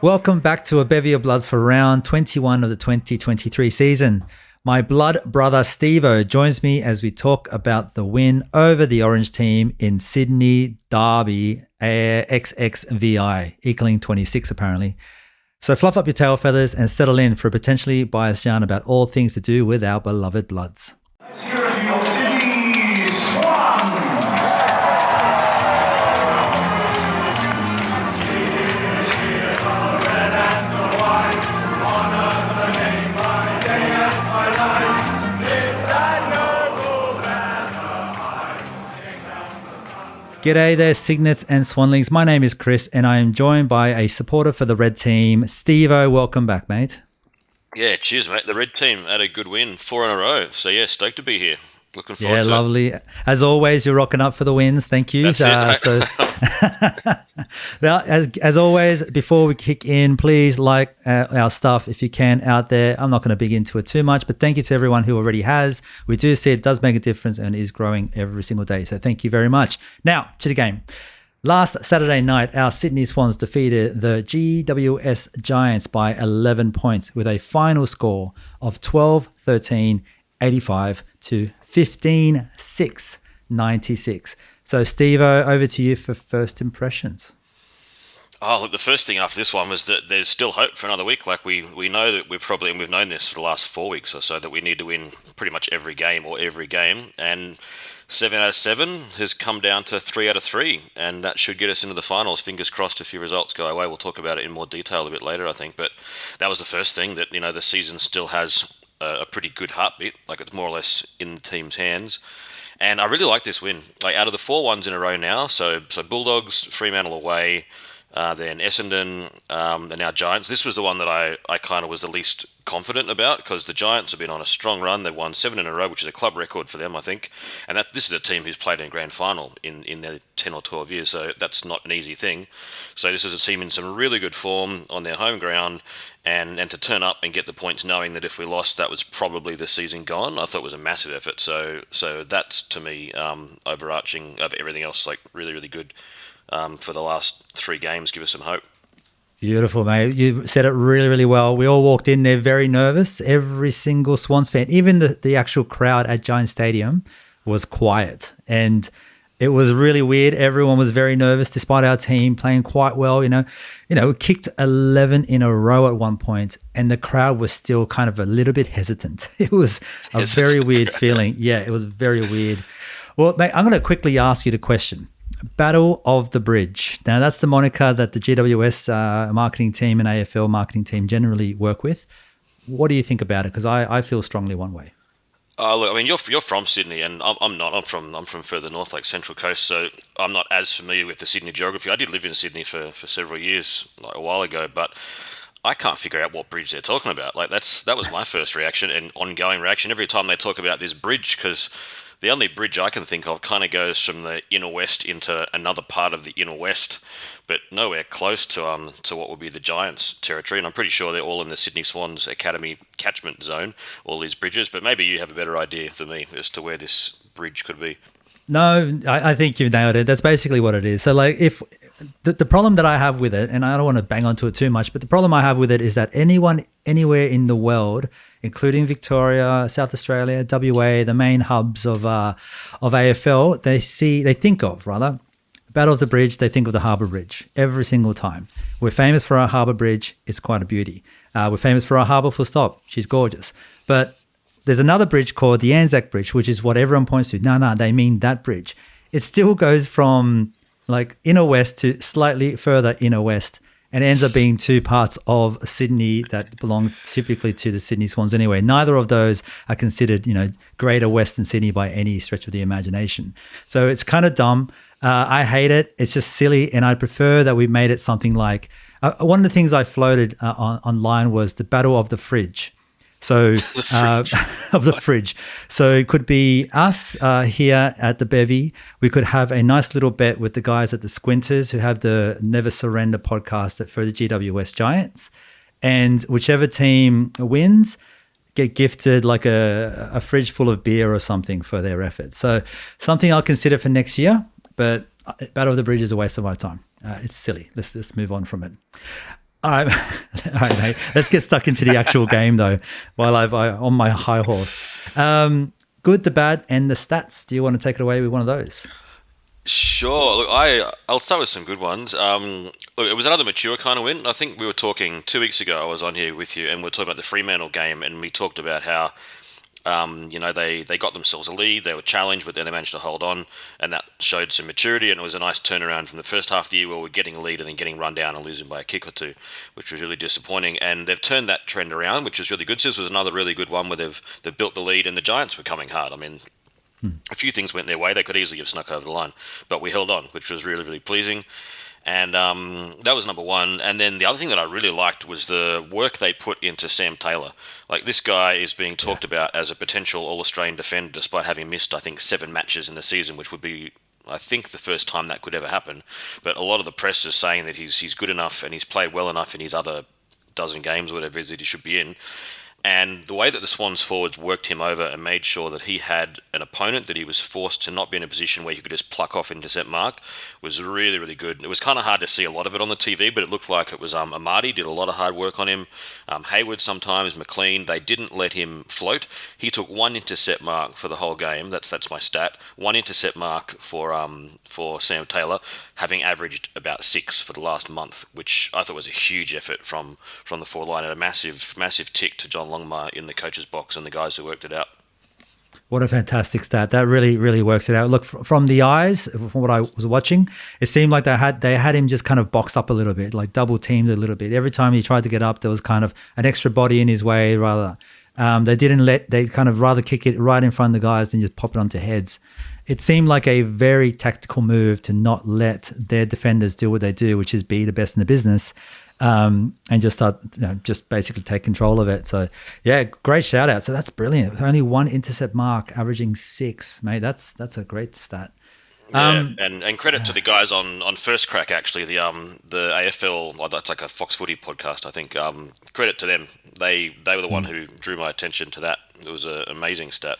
Welcome back to A Bevy of Bloods for round 21 of the 2023 season. My blood brother Stevo joins me as we talk about the win over the Orange team in Sydney Derby XXVI, equaling 26 apparently. So fluff up your tail feathers and settle in for a potentially biased yarn about all things to do with our beloved Bloods. G'day there, Cygnets and Swanlings. My name is Chris and I am joined by a supporter for the red team, Stevo. Welcome back, mate. Yeah, cheers, mate. The red team had a good win, 4 in a row. So, yeah, stoked to be here. Looking forward to it. Yeah, lovely. As always, you're rocking up for the wins. Thank you. That's it. Now, as always, before we kick in, please like our stuff if you can out there. I'm not going to dig into it too much, but thank you to everyone who already has. We do see it does make a difference and is growing every single day. So thank you very much. Now, to the game. Last Saturday night, our Sydney Swans defeated the GWS Giants by 11 points with a final score of 12-13, 85 to 15-6, 96. So, Stevo, over to you for first impressions. Oh, look, the first thing after this one was that there's still hope for another week. Like we know that and we've known this for the last 4 weeks or so, that we need to win pretty much every game. And 7 out of 7 has come down to 3 out of 3, and that should get us into the finals. Fingers crossed if your results go away. We'll talk about it in more detail a bit later, I think. But that was the first thing, that, you know, the season still has a pretty good heartbeat. Like, it's more or less in the team's hands. And I really like this win. Like, out of the 4 ones in a row now, so Bulldogs, Fremantle away, then Essendon, and now Giants. This was the one that I kind of was the least confident about, because the Giants have been on a strong run. They've won 7 in a row, which is a club record for them, I think. And this is a team who's played in a grand final in their 10 or 12 years, so that's not an easy thing. So this is a team in some really good form on their home ground, and to turn up and get the points knowing that if we lost, that was probably the season gone, I thought was a massive effort. So that's, to me, overarching of everything else, like really, really good. For the last 3 games, give us some hope. Beautiful, mate. You said it really, really well. We all walked in there very nervous. Every single Swans fan, even the actual crowd at Giant Stadium, was quiet. And it was really weird. Everyone was very nervous despite our team playing quite well. You know, we kicked 11 in a row at one point and the crowd was still kind of a little bit hesitant. It was a very weird feeling. Yeah, it was very weird. Well, mate, I'm going to quickly ask you the question. Battle of the Bridge. Now, that's the moniker that the GWS marketing team and AFL marketing team generally work with. What do you think about it? Because I feel strongly one way. Look, I mean, you're from Sydney, and I'm not. I'm from further north, like Central Coast, so I'm not as familiar with the Sydney geography. I did live in Sydney for several years, like a while ago, but I can't figure out what bridge they're talking about. Like, that was my first reaction and ongoing reaction every time they talk about this bridge, because the only bridge I can think of kind of goes from the inner west into another part of the inner west, but nowhere close to what would be the Giants' territory. And I'm pretty sure they're all in the Sydney Swans Academy catchment zone, all these bridges. But maybe you have a better idea than me as to where this bridge could be. No, I think you've nailed it. That's basically what it is. So, like, if the problem that I have with it, and I don't want to bang onto it too much, but the problem I have with it is that anyone anywhere in the world, including Victoria, South Australia, WA, the main hubs of AFL, they think of Battle of the Bridge. They think of the Harbour Bridge every single time. We're famous for our Harbour Bridge. It's quite a beauty. We're famous for our harbour, full stop. She's gorgeous, but there's another bridge called the Anzac Bridge, which is what everyone points to. No, they mean that bridge. It still goes from like inner west to slightly further inner west and ends up being 2 parts of Sydney that belong typically to the Sydney Swans anyway. Neither of those are considered, greater Western Sydney by any stretch of the imagination. So it's kind of dumb. I hate it. It's just silly. And I prefer that we made it something like, one of the things I floated online was the Battle of the Fridge. So of the fridge. So it could be us here at the Bevy. We could have a nice little bet with the guys at the Squinters who have the Never Surrender podcast for the GWS Giants. And whichever team wins, get gifted like a fridge full of beer or something for their efforts. So something I'll consider for next year, but Battle of the Bridge is a waste of my time. It's silly. Let's move on from it. All right, all right, mate. Let's get stuck into the actual game though. While I on my high horse. Good, the bad, and the stats. Do you want to take it away with one of those? Sure. Look, I'll start with some good ones. Look, it was another mature kind of win. I think we were talking 2 weeks ago. I was on here with you, and we are talking about the Fremantle game, and we talked about how they got themselves a lead. They were challenged, but then they managed to hold on, and that showed some maturity. And it was a nice turnaround from the first half of the year where we were getting a lead and then getting run down and losing by a kick or two, which was really disappointing. And they've turned that trend around, which is really good. So this was another really good one where they've built the lead, and the Giants were coming hard. I mean, a few things went their way. They could easily have snuck over the line, but we held on, which was really, really pleasing. And that was number one. And then the other thing that I really liked was the work they put into Sam Taylor. Like, this guy is being talked about as a potential All-Australian defender, despite having missed, I think, 7 matches in the season, which would be, I think, the first time that could ever happen. But a lot of the press is saying that he's good enough and he's played well enough in his other dozen games, whatever it is that he should be in. And the way that the Swans forwards worked him over and made sure that he had an opponent that he was forced to not be in a position where he could just pluck off intercept mark was really, really good. It was kind of hard to see a lot of it on the TV, but it looked like it was Amadi did a lot of hard work on him. Hayward sometimes, McLean, they didn't let him float. He took 1 intercept mark for the whole game. That's my stat. 1 intercept mark for Sam Taylor, having averaged about 6 for the last month, which I thought was a huge effort from the forward line, and a massive tick to John Longmire in the coach's box and the guys who worked it out. What a fantastic stat. That really, really works it out. Look, from the eyes, from what I was watching, it seemed like they had him just kind of boxed up a little bit, like double teamed a little bit. Every time he tried to get up, there was kind of an extra body in his way. Rather, they kind of rather kick it right in front of the guys than just pop it onto heads. It seemed like a very tactical move to not let their defenders do what they do, which is be the best in the business. And just start, just basically take control of it. So, yeah, great shout out. So that's brilliant. Only 1 intercept mark, averaging 6, mate. That's a great stat. Yeah, and credit to the guys on First Crack, actually, the AFL, well, that's like a Fox Footy podcast, I think. Credit to them. They were the one who drew my attention to that. It was an amazing stat.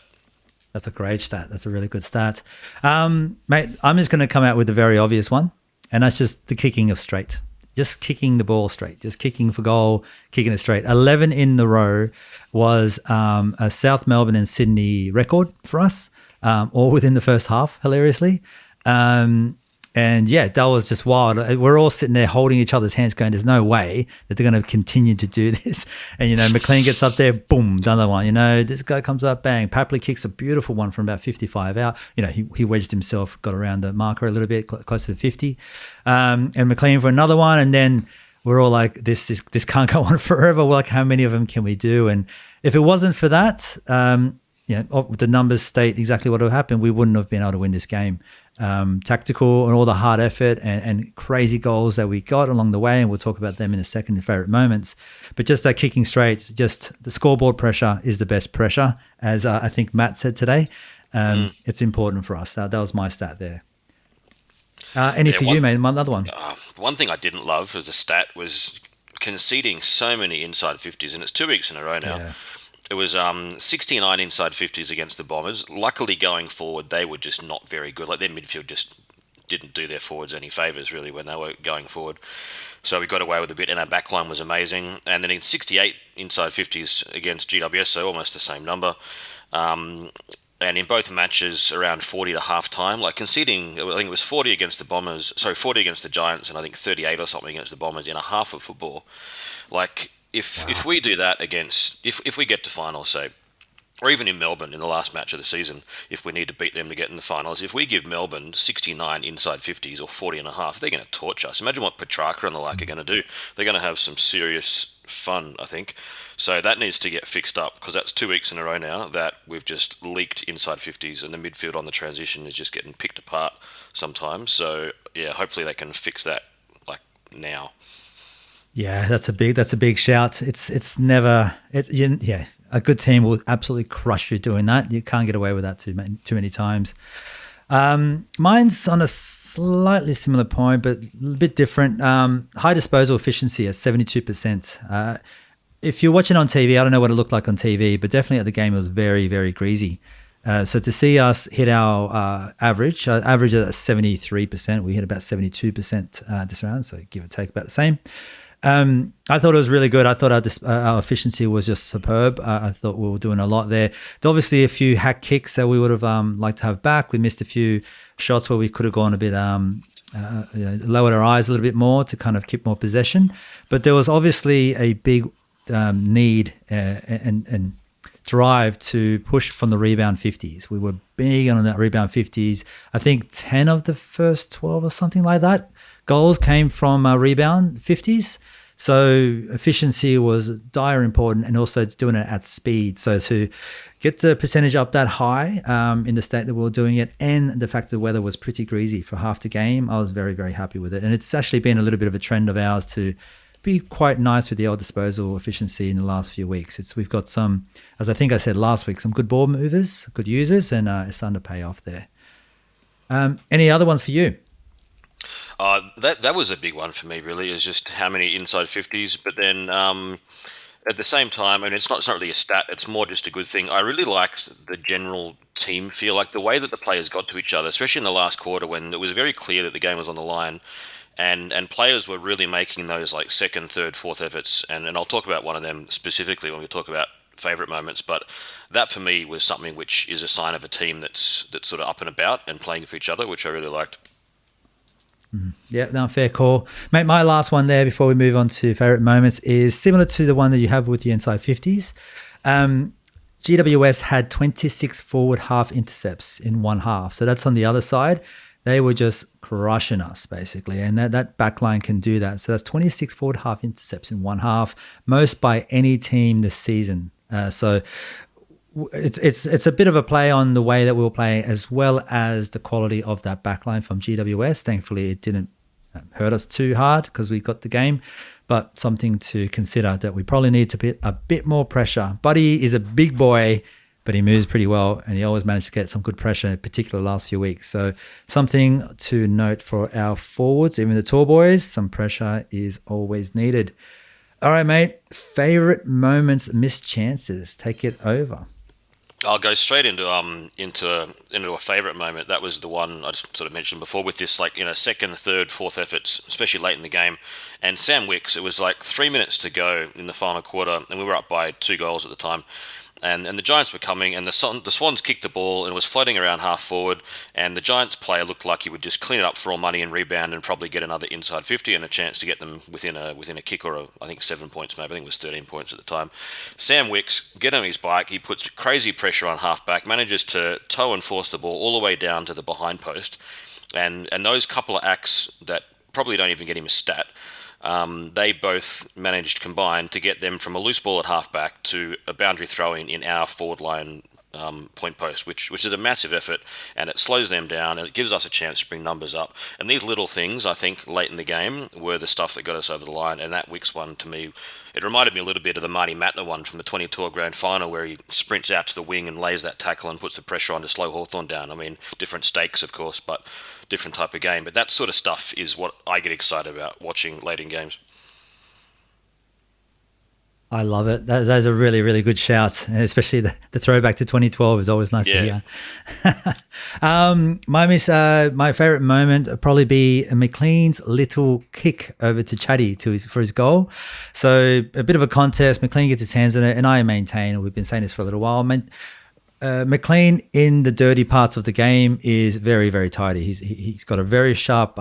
That's a great stat. That's a really good stat. Mate, I'm just going to come out with the very obvious one, and that's just the kicking of straight. Just kicking the ball straight, just kicking for goal, kicking it straight. 11 in the row was a South Melbourne and Sydney record for us, all within the first half, hilariously. And yeah, that was just wild. We're all sitting there holding each other's hands going, there's no way that they're going to continue to do this. And, McLean gets up there, boom, another one. This guy comes up, bang. Papley kicks a beautiful one from about 55 out. He wedged himself, got around the marker a little bit, closer to 50. And McLean for another one. And then we're all like, this can't go on forever. We're like, how many of them can we do? And if it wasn't for that, the numbers state exactly what would happen. We wouldn't have been able to win this game. Tactical and all the hard effort and crazy goals that we got along the way, and we'll talk about them in a second, favorite moments. But just that kicking straight, just the scoreboard pressure is the best pressure, as I think Matt said today. It's important for us. That was my stat there. You, mate? Another one. One thing I didn't love as a stat was conceding so many inside 50s, and it's 2 weeks in a row now. Yeah. It was 69 inside 50s against the Bombers. Luckily, going forward, they were just not very good. Like, their midfield just didn't do their forwards any favours, really, when they were going forward. So we got away with a bit, and our backline was amazing. And then in 68 inside 50s against GWS, so almost the same number. And in both matches, around 40 to half-time. Like, conceding, I think it was 40 against the Bombers, 40 against the Giants, and I think 38 or something against the Bombers in a half of football. Like, If we do that if we get to finals, say, or even in Melbourne in the last match of the season, if we need to beat them to get in the finals, if we give Melbourne 69 inside 50s or 40 and a half, they're going to torch us. Imagine what Petrarca and the like are going to do. They're going to have some serious fun, I think. So that needs to get fixed up, because that's 2 weeks in a row now that we've just leaked inside 50s, and the midfield on the transition is just getting picked apart sometimes. So yeah, hopefully they can fix that like now. Yeah, that's a big shout. A good team will absolutely crush you doing that. You can't get away with that too many times. Mine's on a slightly similar point, but a bit different. High disposal efficiency at 72%. If you're watching on TV, I don't know what it looked like on TV, but definitely at the game it was very, very greasy. So to see us hit our average at 73%, we hit about 72% this round, so give or take about the same. I thought it was really good. I thought our efficiency was just superb. I thought we were doing a lot there. There obviously a few hack kicks that we would have liked to have back. We missed a few shots where we could have gone a bit lowered our eyes a little bit more to kind of keep more possession. But there was obviously a big need and drive to push from the rebound 50s. We were big on that rebound 50s. I think 10 of the first 12 or something like that goals came from rebound 50s. So efficiency was dire important, and also doing it at speed. So to get the percentage up that high in the state that we were doing it, and the fact that the weather was pretty greasy for half the game, I was very, very happy with it. And it's actually been a little bit of a trend of ours to be quite nice with the old disposal efficiency in the last few weeks. We've got some, as I think I said last week, some good ball movers, good users, and it's starting to pay off there. Any other ones for you? That was a big one for me, really, is just how many inside 50s. But then at the same time, and it's not really a stat, it's more just a good thing. I really liked the general team feel, like the way that the players got to each other, especially in the last quarter when it was very clear that the game was on the line. And players were really making those like second, third, fourth efforts. And I'll talk about one of them specifically when we talk about favourite moments. But that for me was something which is a sign of a team that's sort of up and about and playing for each other, which I really liked. Yeah, no, fair call. Mate, my last one there before we move on to favourite moments is similar to the one that you have with the inside 50s. GWS had 26 forward half intercepts in one half. So that's on the other side. They were just crushing us, basically. And that back line can do that. So that's 26 forward half intercepts in one half, most by any team this season. So it's a bit of a play on the way that we were playing, as well as the quality of that backline from GWS. Thankfully, it didn't hurt us too hard because we got the game, but something to consider that we probably need to put a bit more pressure. Buddy is a big boy, but he moves pretty well, and he always managed to get some good pressure, in particular last few weeks. So something to note for our forwards, even the tall boys, some pressure is always needed. All right, mate, favorite moments, missed chances. Take it over. I'll go straight into a favourite moment. That was the one I just sort of mentioned before, with this second, third, fourth efforts, especially late in the game. And Sam Wicks, it was like 3 minutes to go in the final quarter, and we were up by 2 goals at the time. And the Giants were coming, and the Swans kicked the ball, and it was floating around half forward, and the Giants player looked like he would just clean it up for all money and rebound and probably get another inside 50 and a chance to get them within a kick, or I think 7 points, maybe. I think it was 13 points at the time. Sam Wicks, get on his bike, he puts crazy pressure on halfback, manages to toe and force the ball all the way down to the behind post, and those couple of acts that probably don't even get him a stat, they both managed combined to get them from a loose ball at halfback to a boundary throw in our forward line point post, which is a massive effort, and it slows them down and it gives us a chance to bring numbers up. And these little things, I think, late in the game were the stuff that got us over the line. And that Wicks one, to me, it reminded me a little bit of the Marty Matner one from the 2012 Grand Final, where he sprints out to the wing and lays that tackle and puts the pressure on to slow Hawthorn down. I mean, different stakes, of course, but different type of game. But that sort of stuff is what I get excited about watching late in games. I love it. Those are really, really good shouts, and especially the throwback to 2012 is always nice to hear. My favorite moment would probably be McLean's little kick over to Chatty for his goal. So a bit of a contest. McLean gets his hands on it, and I maintain, we've been saying this for a little while, McLean in the dirty parts of the game is very, very tidy. He's got a very sharp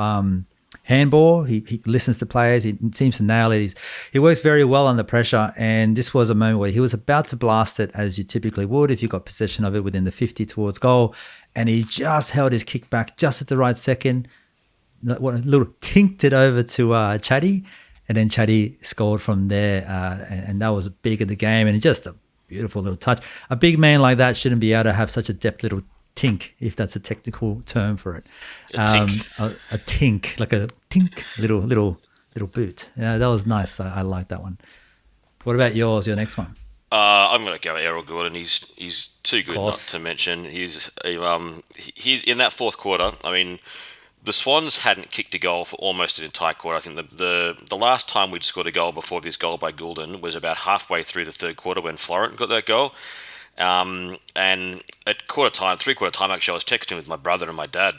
handball. He listens to players. He seems to nail it. He works very well under pressure. And this was a moment where he was about to blast it, as you typically would if you got possession of it within the 50 towards goal. And he just held his kick back just at the right second. A little tinked it over to Chatty. And then Chatty scored from there. And that was big in the game. And just a beautiful little touch. A big man like that shouldn't be able to have such a deft little tink, if that's a technical term for it. A tink, like a tink, little boot. Yeah, that was nice. I like that one. What about yours? Your next one? I'm going to go Errol Gordon. He's too good not to mention. He's in that fourth quarter. I mean, the Swans hadn't kicked a goal for almost an entire quarter. I think the last time we'd scored a goal before this goal by Goulden was about halfway through the third quarter when Florent got that goal. And at three-quarter time, actually, I was texting with my brother and my dad,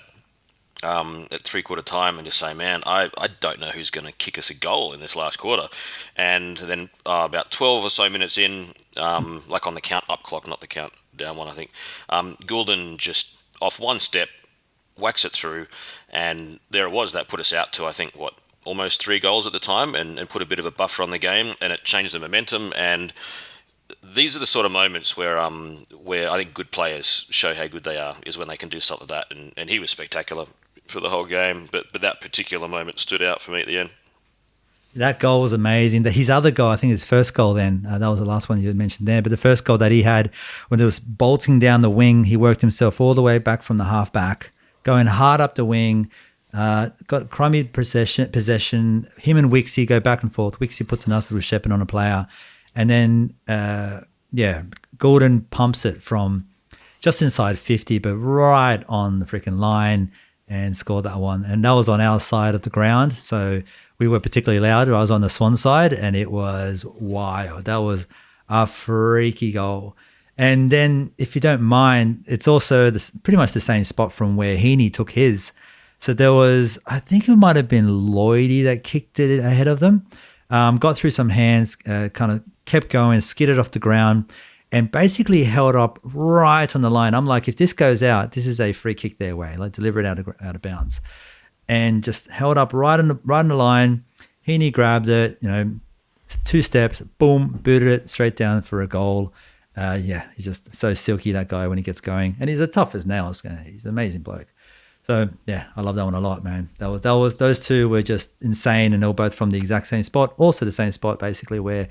at 3/4 time and just say, man, I don't know who's going to kick us a goal in this last quarter. And then about 12 or so minutes in, like on the count up clock, not the count down one, I think, Goulden just off one step whacks it through, and there it was. That put us out to, I think, almost 3 goals at the time, and put a bit of a buffer on the game, and it changed the momentum. And these are the sort of moments where I think good players show how good they are, is when they can do stuff like that. And he was spectacular for the whole game, but that particular moment stood out for me at the end. That goal was amazing. His other goal, I think his first goal then, that was the last one you mentioned there, but the first goal that he had when it was bolting down the wing, he worked himself all the way back from the half back, going hard up the wing, got crummy possession. Him and Wixie go back and forth. Wixie puts another little shepherd on a player. And then, Goulden pumps it from just inside 50, but right on the freaking line, and scored that one. And that was on our side of the ground. So we were particularly loud. I was on the Swan side, and it was wild. That was a freaky goal. And then, if you don't mind, it's also pretty much the same spot from where Heaney took his. So there was, I think it might have been Lloydie that kicked it ahead of them. Got through some hands, kind of kept going, skidded off the ground, and basically held up right on the line. I'm like, if this goes out, this is a free kick their way, like deliver it out of bounds, and just held up right on the line. Heaney grabbed it, 2 steps, boom, booted it straight down for a goal. He's just so silky, that guy, when he gets going, and he's as tough as nails. He's an amazing bloke. So yeah, I love that one a lot, man. That was those two were just insane, and they were both from the exact same spot, also the same spot basically where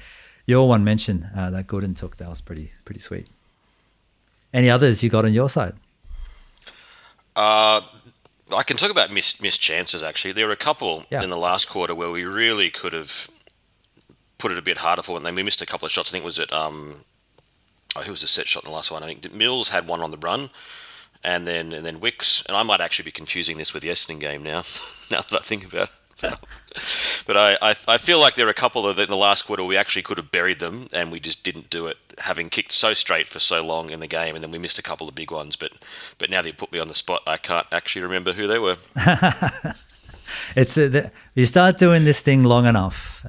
your one mentioned that Gooden took. That was pretty sweet. Any others you got on your side? I can talk about missed chances, actually. There were a couple in the last quarter where we really could have put it a bit harder for them. We missed a couple of shots. I think it was who was the set shot in the last one? I think Mills had one on the run, and then Wicks. And I might actually be confusing this with the Essendon game now, now that I think about it. But I feel like there are a couple in the last quarter we actually could have buried them, and we just didn't do it, having kicked so straight for so long in the game, and then we missed a couple of big ones. But now that you put me on the spot, I can't actually remember who they were. It's you start doing this thing long enough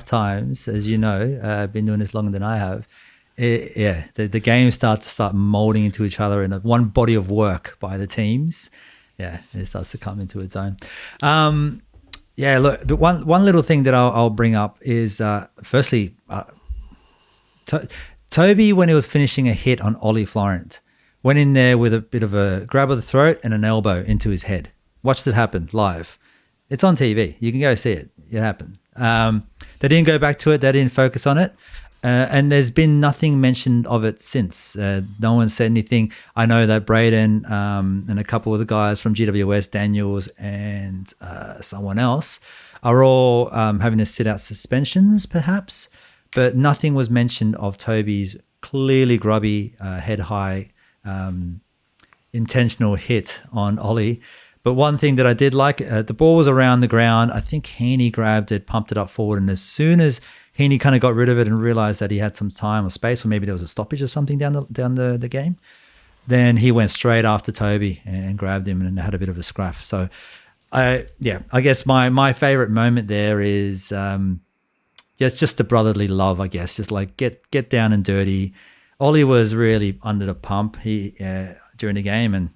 times, as you know, I've been doing this longer than I have. The games start molding into each other in one body of work by the teams. Yeah, it starts to come into its own. Look, the one little thing that I'll bring up is, firstly, Toby, when he was finishing a hit on Ollie Florent, went in there with a bit of a grab of the throat and an elbow into his head. Watched it happen live. It's on TV. You can go see it. It happened. They didn't go back to it. They didn't focus on it. And there's been nothing mentioned of it since. No one said anything. I know that Braden and a couple of the guys from GWS, Daniels and someone else, are all having to sit out suspensions, perhaps. But nothing was mentioned of Toby's clearly grubby, head-high, intentional hit on Ollie. But one thing that I did like, the ball was around the ground. I think Heaney grabbed it, pumped it up forward, and as soon as Heaney kind of got rid of it and realized that he had some time or space, or maybe there was a stoppage or something down the game, then he went straight after Toby and grabbed him and had a bit of a scruff. So, I guess my favorite moment there is just the brotherly love, I guess, just like get down and dirty. Ollie was really under the pump during the game, and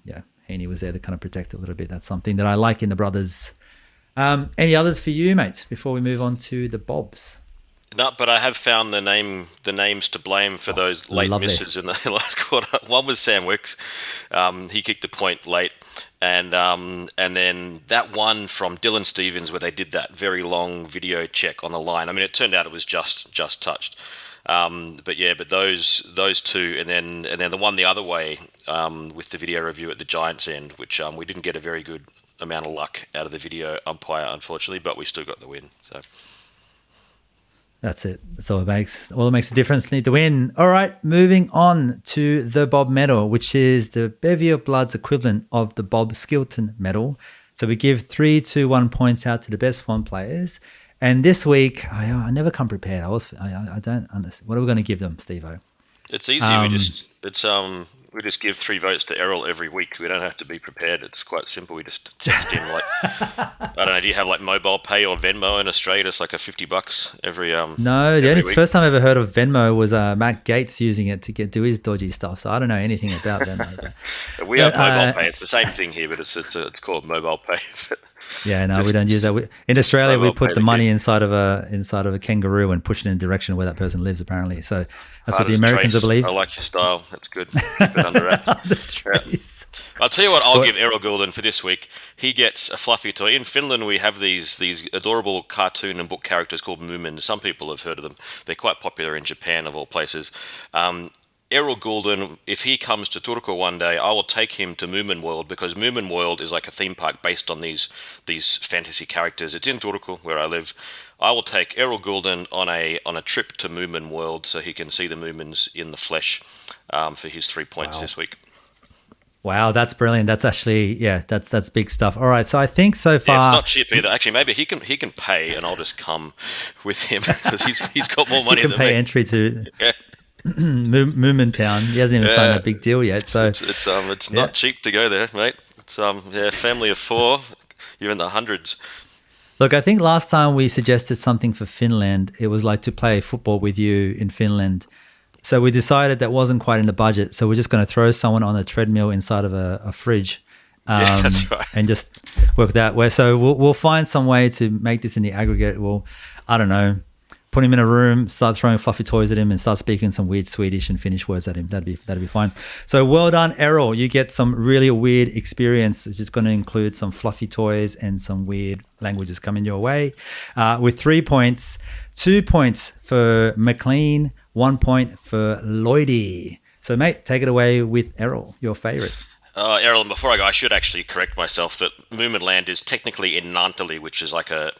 Heaney was there to kind of protect a little bit. That's something that I like in the brothers. Any others for you, mate, before we move on to the Bobs? No, but I have found the names to blame for those late misses in the last quarter. One was Sam Wicks. He kicked a point late. And then that one from Dylan Stevens where they did that very long video check on the line. I mean, it turned out it was just touched. But those two, and then the one the other way with the video review at the Giants end, which we didn't get a very good amount of luck out of the video umpire, unfortunately, but we still got the win. So that's it. That's all it makes. All it makes a difference. Need to win. All right, moving on to the Bob Medal, which is the Bevy of Blood's equivalent of the Bob Skilton Medal. So we give 3, 2, 1 points out to the best one players. And this week, I never come prepared. I don't understand. What are we going to give them, Stevo? It's easy. We just give 3 votes to Errol every week. We don't have to be prepared. It's quite simple. We just text him like, I don't know. Do you have like mobile pay or Venmo in Australia? It's like a $50 every No, the every only week. first time I ever heard of Venmo was Matt Gates using it to do his dodgy stuff. So I don't know anything about Venmo. We have mobile pay. It's the same thing here, but it's called mobile pay. Yeah, no, we don't use that. In Australia, we Mobile put pay the the money key. inside of a kangaroo and push it in the direction where that person lives. Apparently, so that's what Harder the to Americans trace. believe. I like your style. That's good. Keep it under wraps. The Yeah. trees. I'll tell you what I'll give Errol Goulden for this week. He gets a fluffy toy. In Finland, we have these adorable cartoon and book characters called Moomin. Some people have heard of them. They're quite popular in Japan, of all places. Errol Goulden, if he comes to Turku one day, I will take him to Moomin World, because Moomin World is like a theme park based on these fantasy characters. It's in Turku, where I live. I will take Errol Goulden on a trip to Moomin World so he can see the Moomins in the flesh for his 3 points this week. Wow, that's brilliant. That's actually, that's big stuff. All right, so I think so Yeah, far, it's not cheap either. Actually, maybe he can pay, and I'll just come with him because he's got more money you can than pay me. entry to Yeah. Moomin Town. He hasn't even signed that big deal yet. So It's not cheap to go there, mate. It's family of 4, you're in the hundreds. look, I think last time we suggested something for Finland, it was like to play football with you in Finland. So we decided that wasn't quite in the budget. So we're just going to throw someone on a treadmill inside of a fridge, Yeah, that's right. and just work that way. So we'll find some way to make this in the aggregate. We'll, I don't know, put him in a room, start throwing fluffy toys at him, and start speaking some weird Swedish and Finnish words at him. That'd be fine. So well done, Errol. You get some really weird experience. It's just going to include some fluffy toys and some weird languages coming your way. With 3 points, 2 points for McLean, 1 point for Lloydie. So mate, take it away with Errol, your favourite. Errol, and before I go, I should actually correct myself that Moominland is technically in Naantali, which is like a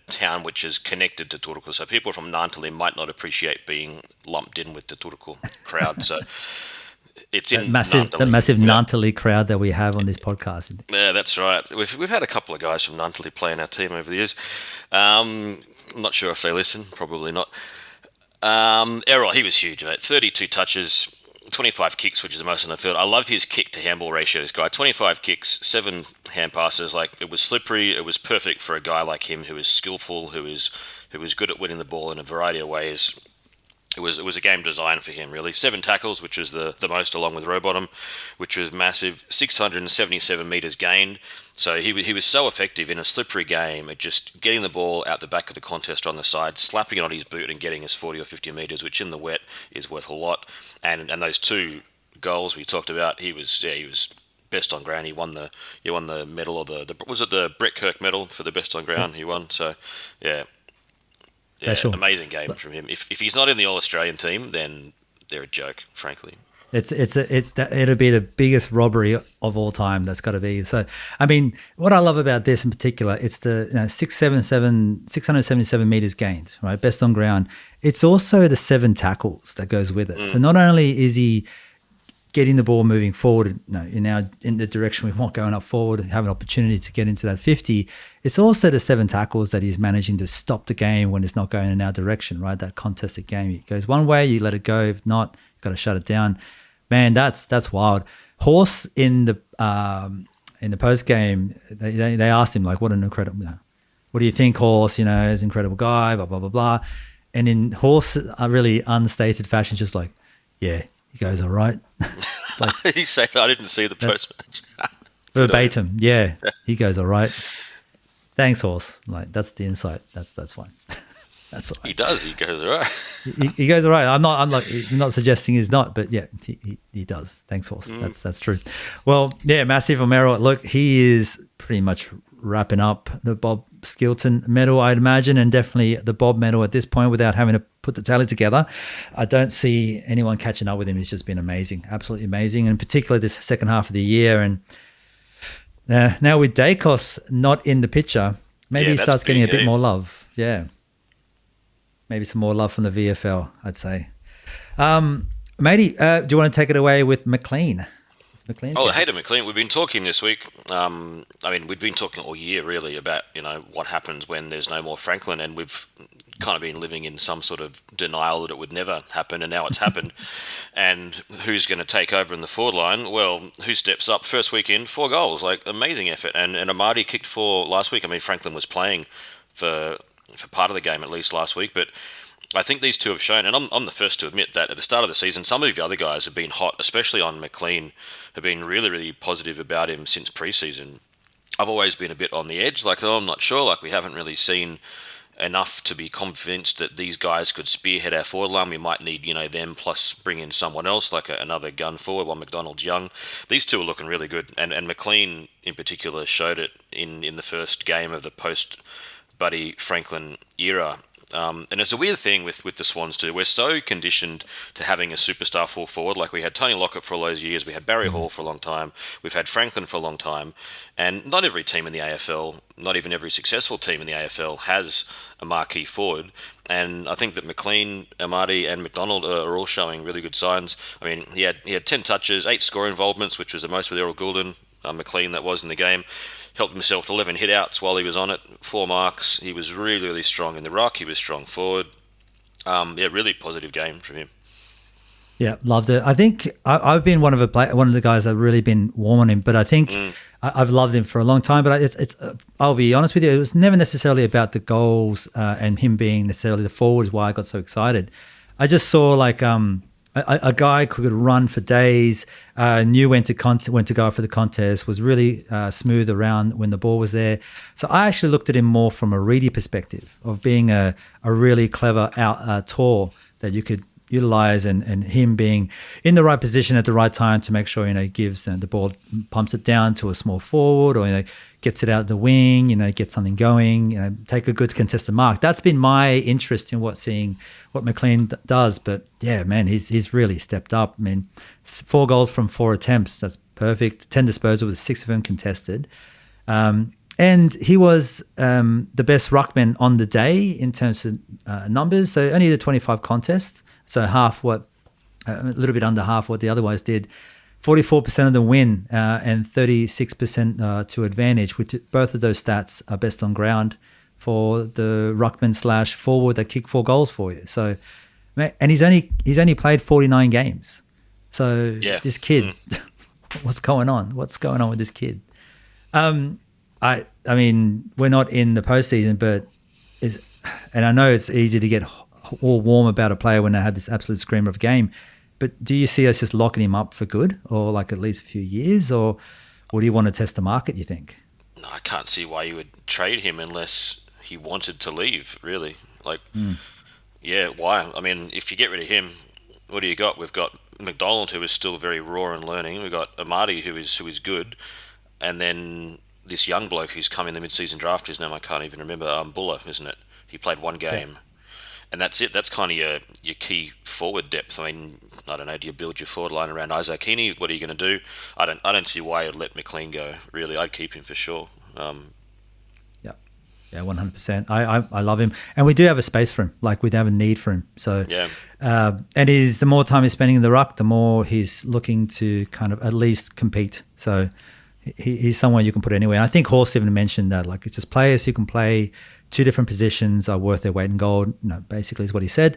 town which is connected to Turku. So people from Naantali might not appreciate being lumped in with the Turku crowd. So it's in Naantali. The massive Naantali crowd that we have on this podcast. Yeah, that's right. We've had a couple of guys from Naantali playing our team over the years. I'm not sure if they listen. Probably not. Errol, he was huge, mate. 32 touches, 25 kicks, which is the most on the field. I love his kick to handball ratio, this guy. 25 kicks, 7 hand passes. Like, it was slippery. It was perfect for a guy like him who is skillful, who is good at winning the ball in a variety of ways. It was a game designed for him, really. 7 tackles, which is the most, along with Rowbottom, which was massive. 677 metres gained. So he was so effective in a slippery game at just getting the ball out the back of the contest on the side, slapping it on his boot and getting us 40 or 50 metres, which in the wet is worth a lot. And those 2 goals we talked about, he was best on ground. He won the medal, or was it the Brett Kirk medal for the best on ground? He won. So yeah. Yeah, Special. Amazing game from him. If he's not in the All-Australian team, then they're a joke, frankly. It'll be the biggest robbery of all time. That's got to be. So, I mean, what I love about this in particular, it's the 677 meters gained, right? Best on ground. It's also the 7 tackles that goes with it. So not only is he getting the ball moving forward, in the direction we want, going up forward and have an opportunity to get into that 50, it's also the 7 tackles that he's managing to stop the game when it's not going in our direction, right? That contested game. It goes one way, you let it go. If not, you've got to shut it down. Man, that's wild. Horse in the post game, they asked him, like, what an incredible, what do you think, Horse? He's an incredible guy, blah blah blah blah. And in Horse, a really unstated fashion, just like, yeah, he goes all right. Like, he said, I didn't see the post match. Verbatim, yeah, he goes all right. Thanks, Horse. Like, that's the insight. That's fine. That's all right. He does. He goes all right. He goes all right. I'm not suggesting he's not, but yeah, he does. Thanks, Horse. That's true. Well, yeah, massive from Errol. Look, he is pretty much wrapping up the Bob Skilton medal, I'd imagine, and definitely the Bob medal at this point without having to put the tally together. I don't see anyone catching up with him. He's just been amazing, absolutely amazing, and in particular this second half of the year. And now with Dacos not in the picture, maybe he starts getting a bit more love. Yeah. Maybe some more love from the VFL, I'd say. Matey, do you want to take it away with McLean? Hayden McLean. We've been talking this week. We've been talking all year, really, about what happens when there's no more Franklin, and we've kind of been living in some sort of denial that it would never happen, and now it's happened. And who's going to take over in the forward line? Well, who steps up? First weekend, 4 goals, like amazing effort. And Amadi kicked 4 last week. I mean, Franklin was playing for part of the game at least last week, but I think these two have shown, and I'm the first to admit that at the start of the season, some of the other guys have been hot, especially on McLean, have been really, really positive about him since preseason. I've always been a bit on the edge, like, oh, I'm not sure, like we haven't really seen enough to be convinced that these guys could spearhead our forward line. We might need, them plus bring in someone else, like another gun forward while McDonald's young. These two are looking really good, and McLean in particular showed it in the first game of the post-Buddy Franklin era. And it's a weird thing with the Swans too. We're so conditioned to having a superstar full forward. Like we had Tony Lockett for all those years. We had Barry Hall for a long time. We've had Franklin for a long time. And not every team in the AFL, not even every successful team in the AFL has a marquee forward. And I think that McLean, Amadi and McDonald are all showing really good signs. I mean, he had 10 touches, 8 score involvements, which was the most with Errol Goulden. McLean that was in the game. Helped himself to 11 hit-outs while he was on it, 4 marks. He was really, really strong in the ruck. He was strong forward. Really positive game from him. Yeah, loved it. I think I've been one of the guys that really been warm on him, but I think I've loved him for a long time. But it's I'll be honest with you, it was never necessarily about the goals and him being necessarily the forward is why I got so excited. I just saw like a guy could run for days, knew when to go for the contest, was really smooth around when the ball was there. So I actually looked at him more from a Reedy perspective of being a really clever out tour that you could utilize, and him being in the right position at the right time to make sure he gives the ball, pumps it down to a small forward, or gets it out the wing, get something going, take a good contested mark. That's been my interest in seeing what McLean does. But yeah, man, he's really stepped up. I mean, 4 goals from 4 attempts, that's perfect. 10 disposals with 6 of them contested. And he was the best ruckman on the day in terms of numbers. So only the 25 contests, so a little bit under half what the other guys did. 44% of the win and 36% to advantage, which both of those stats are best on ground for the ruckman / forward that kicked 4 goals for you. So, and he's only played 49 games. So this kid, what's going on? What's going on with this kid? I mean, we're not in the postseason, but and I know it's easy to get all warm about a player when they had this absolute screamer of a game. But do you see us just locking him up for good, or like at least a few years, or do you want to test the market, you think? No, I can't see why you would trade him unless he wanted to leave, really. Like, yeah, why? I mean, if you get rid of him, what do you got? We've got McDonald, who is still very raw and learning. We've got Amadi, who is good. And then this young bloke who's come in the mid-season draft, his name I can't even remember, Buller, isn't it? He played 1 game. Yeah. And that's it. That's kind of your key forward depth. I mean, I don't know. Do you build your forward line around Isaac Heaney? What are you going to do? I don't see why you'd let McLean go. Really, I'd keep him for sure. Yeah, 100%. I love him, and we do have a space for him. Like we have a need for him. So yeah. And the more time he's spending in the ruck, the more he's looking to kind of at least compete. So he's someone you can put anywhere. And I think Horst even mentioned that, like, it's just players who can play 2 different positions are worth their weight in gold. Basically is what he said.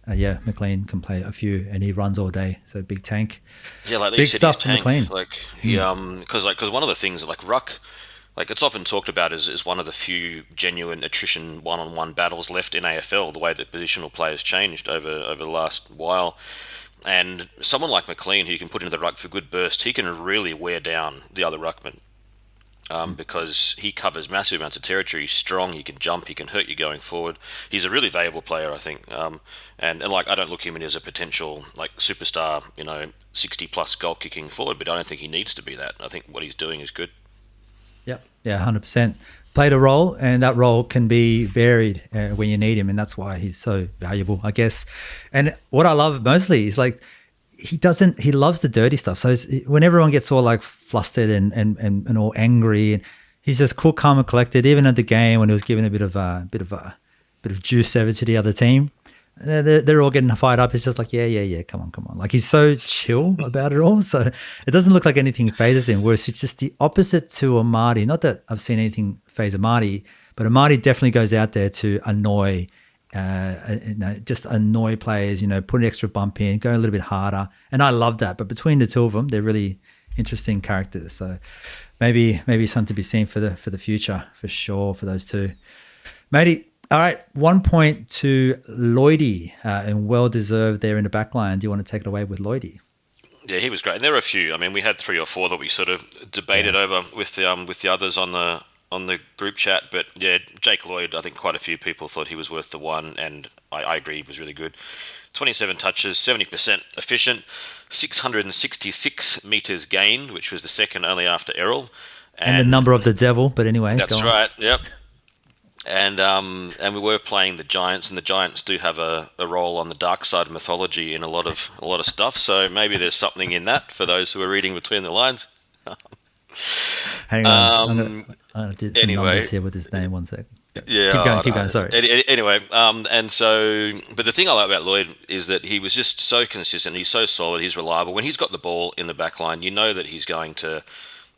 McLean can play a few, and he runs all day. So big tank. Yeah, like big stuff for McLean. Like because one of the things like ruck, like it's often talked about as one of the few genuine attrition one-on-one battles left in AFL. The way that positional players changed over the last while. And someone like McLean, who you can put into the ruck for good burst, he can really wear down the other ruckman because he covers massive amounts of territory. He's strong, he can jump, he can hurt you going forward. He's a really valuable player, I think. And like, I don't look him in as a potential like superstar, 60-plus goal-kicking forward, but I don't think he needs to be that. I think what he's doing is good. Yep. Yeah, 100%. Played a role, and that role can be varied when you need him, and that's why he's so valuable, I guess. And what I love mostly is like he loves the dirty stuff. So when everyone gets all like flustered and all angry, and he's just cool, calm, and collected. Even at the game when he was giving a bit of juice over to the other team, they're all getting fired up. It's just like, yeah, come on. Like, he's so chill about it all. So it doesn't look like anything phases him, whereas it's just the opposite to Amadi. Not that I've seen anything phase Amadi, but Amadi definitely goes out there to annoy just annoy players, put an extra bump in, go a little bit harder. And I love that. But between the two of them, they're really interesting characters. So maybe something to be seen for the future, for sure, for those two. Matey, all right, 1 point to Lloydie, and well-deserved there in the back line. Do you want to take it away with Lloydie? Yeah, he was great. And there were a few. I mean, we had 3 or 4 that we sort of debated over with the others on the group chat. But yeah, Jake Lloyd, I think quite a few people thought he was worth the one, and I agree, he was really good. 27 touches, 70% efficient, 666 meters gained, which was the second only after Errol. And the number of the devil, but anyway. That's right, yep. And we were playing the Giants, and the Giants do have a role on the dark side of mythology in a lot of stuff. So maybe there's something in that for those who are reading between the lines. Hang on, I'm gonna do some numbers here with his name. 1 sec. Yeah, keep going. Sorry. Anyway, and so, but the thing I like about Lloyd is that he was just so consistent. He's so solid. He's reliable. When he's got the ball in the back line, you know that he's going to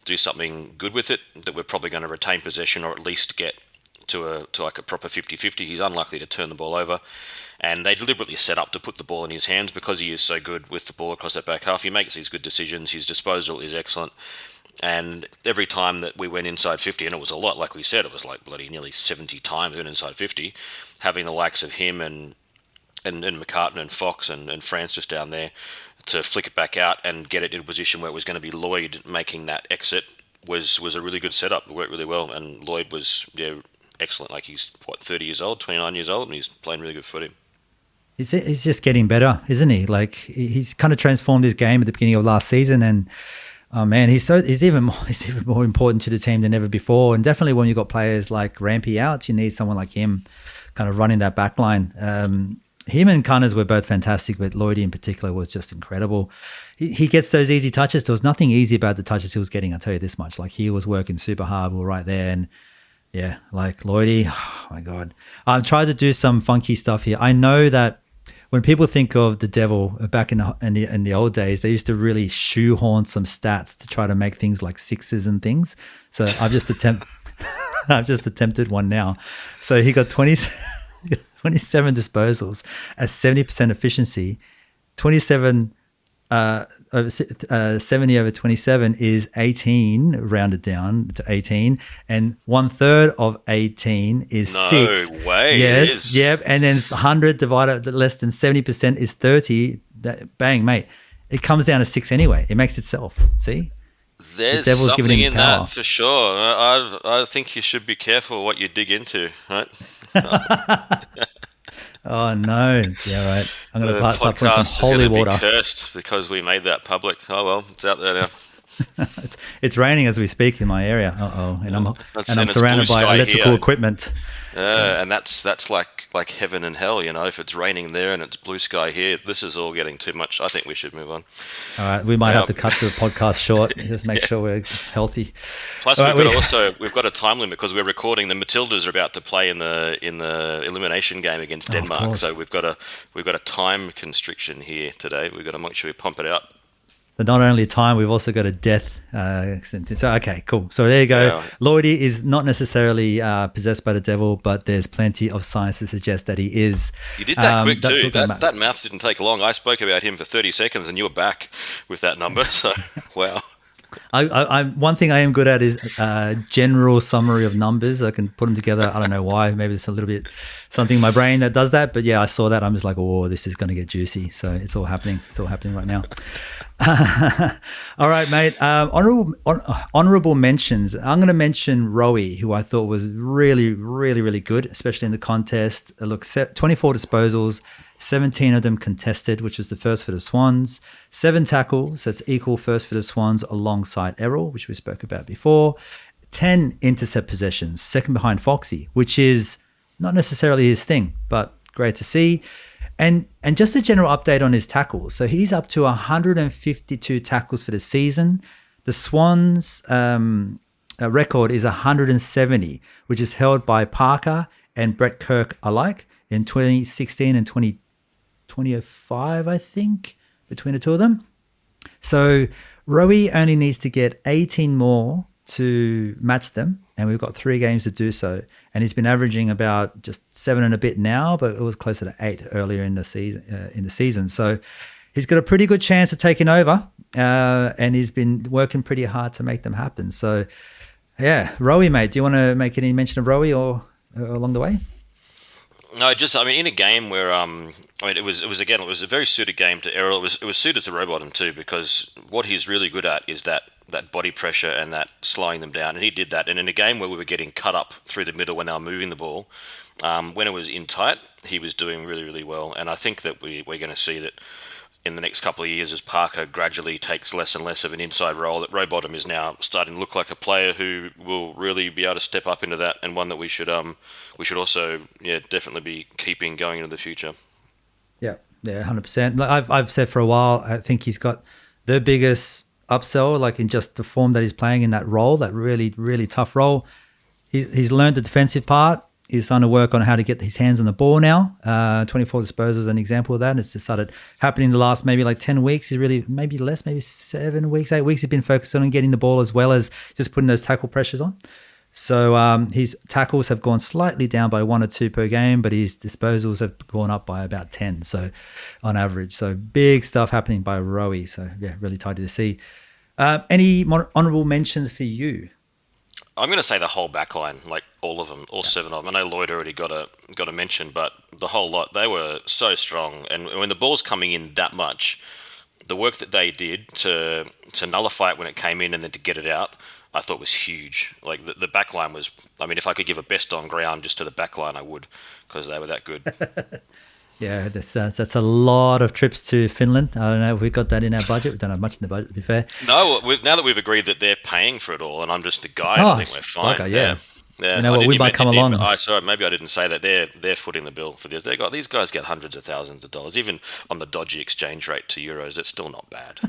do something good with it. That we're probably going to retain possession, or at least get to like a proper 50-50. He's unlikely to turn the ball over, and they deliberately set up to put the ball in his hands because he is so good with the ball across that back half. He makes these good decisions. His disposal is excellent, and every time that we went inside 50, and it was a lot, like we said, it was like bloody nearly 70 times we went inside 50, having the likes of him and McCartan and Fox and Francis down there to flick it back out and get it in a position where it was going to be Lloyd making that exit was a really good setup. It worked really well, and Lloyd was excellent. Like, he's 30 years old, 29 years old, and he's playing really good footy. He's just getting better, isn't he? Like, he's kind of transformed his game at the beginning of last season, and oh man, he's even more important to the team than ever before. And definitely when you've got players like Rampy out, you need someone like him kind of running that back line. Him and Cunners were both fantastic, but Lloydie in particular was just incredible. He gets those easy touches. There was nothing easy about the touches he was getting, I'll tell you this much. Like, he was working super hard. We were right there, and yeah, like Lloydie, oh my God. I've tried to do some funky stuff here. I know that when people think of the devil back in the old days, they used to really shoehorn some stats to try to make things like sixes and things. So I've just attempted one now. So he got 27 disposals at 70% efficiency. 27 over 70 over 27 is 18, rounded down to 18, and 1/3 of 18 is 6. No way. Yes, yep. And then 100 divided less than 70% is 30. Bang, mate. It comes down to 6 anyway. It makes itself. See? There's something in that for sure. I think you should be careful what you dig into, right? Oh no! Yeah, right. I'm going to start putting some holy water. Be cursed because we made that public. Oh well, it's out there now. it's raining as we speak in my area. And I'm surrounded by electrical equipment. And that's like heaven and hell, if it's raining there and it's blue sky here. This is all getting too much. I think we should move on. All right, we might have to cut the podcast short. Just make sure we're healthy. Plus, we've got a time limit because we're recording. The Matildas are about to play in the elimination game against Denmark, so we've got a time constriction here today. We've got to make sure we pump it out. So not only time, we've also got a death sentence. So, okay, cool. So there you go. Yeah. Lloydie is not necessarily possessed by the devil, but there's plenty of signs to suggest that he is. You did that quick too. That maths didn't take long. I spoke about him for 30 seconds and you were back with that number. So, wow. One thing I am good at is general summary of numbers. I can put them together. I don't know why. Maybe it's a little bit something in my brain that does that. But yeah, I saw that. I'm just like, oh, this is going to get juicy. So it's all happening. It's all happening right now. All right, mate. Honorable mentions. I'm going to mention Rowie, who I thought was really, really, really good, especially in the contest. Look, 24 disposals, 17 of them contested, which was the first for the Swans. 7 tackles, so it's equal first for the Swans alongside Errol, which we spoke about before. 10 intercept possessions, second behind Foxy, which is not necessarily his thing, but great to see. And just a general update on his tackles. So he's up to 152 tackles for the season. The Swans' record is 170, which is held by Parker and Brett Kirk alike in 2016 and 2005, I think, between the two of them. So Rowie only needs to get 18 more to match them, and we've got 3 games to do so. And he's been averaging about just 7 and a bit now, but it was closer to 8 earlier in the season. So he's got a pretty good chance of taking over, and he's been working pretty hard to make them happen. So, yeah, Rowie, mate, do you want to make any mention of Rowie or along the way? No, in a game where it was a very suited game to Errol. It was suited to Rowbottom too, because what he's really good at is that body pressure and that slowing them down, and he did that. And in a game where we were getting cut up through the middle when they were moving the ball, when it was in tight, he was doing really, really well. And I think that we're going to see that in the next couple of years, as Parker gradually takes less and less of an inside role, that Rowbottom is now starting to look like a player who will really be able to step up into that, and one that we should also definitely be keeping going into the future. Yeah, 100%. I've said for a while, I think he's got the biggest upsell, like in just the form that he's playing in that role, that really, really tough role. He's learned the defensive part. He's starting to work on how to get his hands on the ball now. 24 disposals is an example of that. And it's just started happening the last maybe like 10 weeks. He's really, maybe less, maybe 7 weeks, 8 weeks, he's been focused on getting the ball as well as just putting those tackle pressures on. So his tackles have gone slightly down by 1 or 2 per game, but his disposals have gone up by about 10, so on average. So big stuff happening by Rowie. So yeah, really tidy to see. Any honourable mentions for you? I'm going to say the whole back line, like all of them, all 7 of them. I know Lloyd already got a mention, but the whole lot, they were so strong. And when the ball's coming in that much, the work that they did to nullify it when it came in and then to get it out, I thought was huge. Like the back line was, if I could give a best on ground just to the back line, I would, because they were that good. Yeah, that's a lot of trips to Finland. I don't know if we've got that in our budget. We don't have much in the budget, to be fair. No, now that we've agreed that they're paying for it all and I'm just the guide, I think we're fine. Okay, yeah. You know what, we might come along. Sorry, maybe I didn't say that. They're footing the bill for this. These guys get hundreds of thousands of dollars. Even on the dodgy exchange rate to euros, it's still not bad.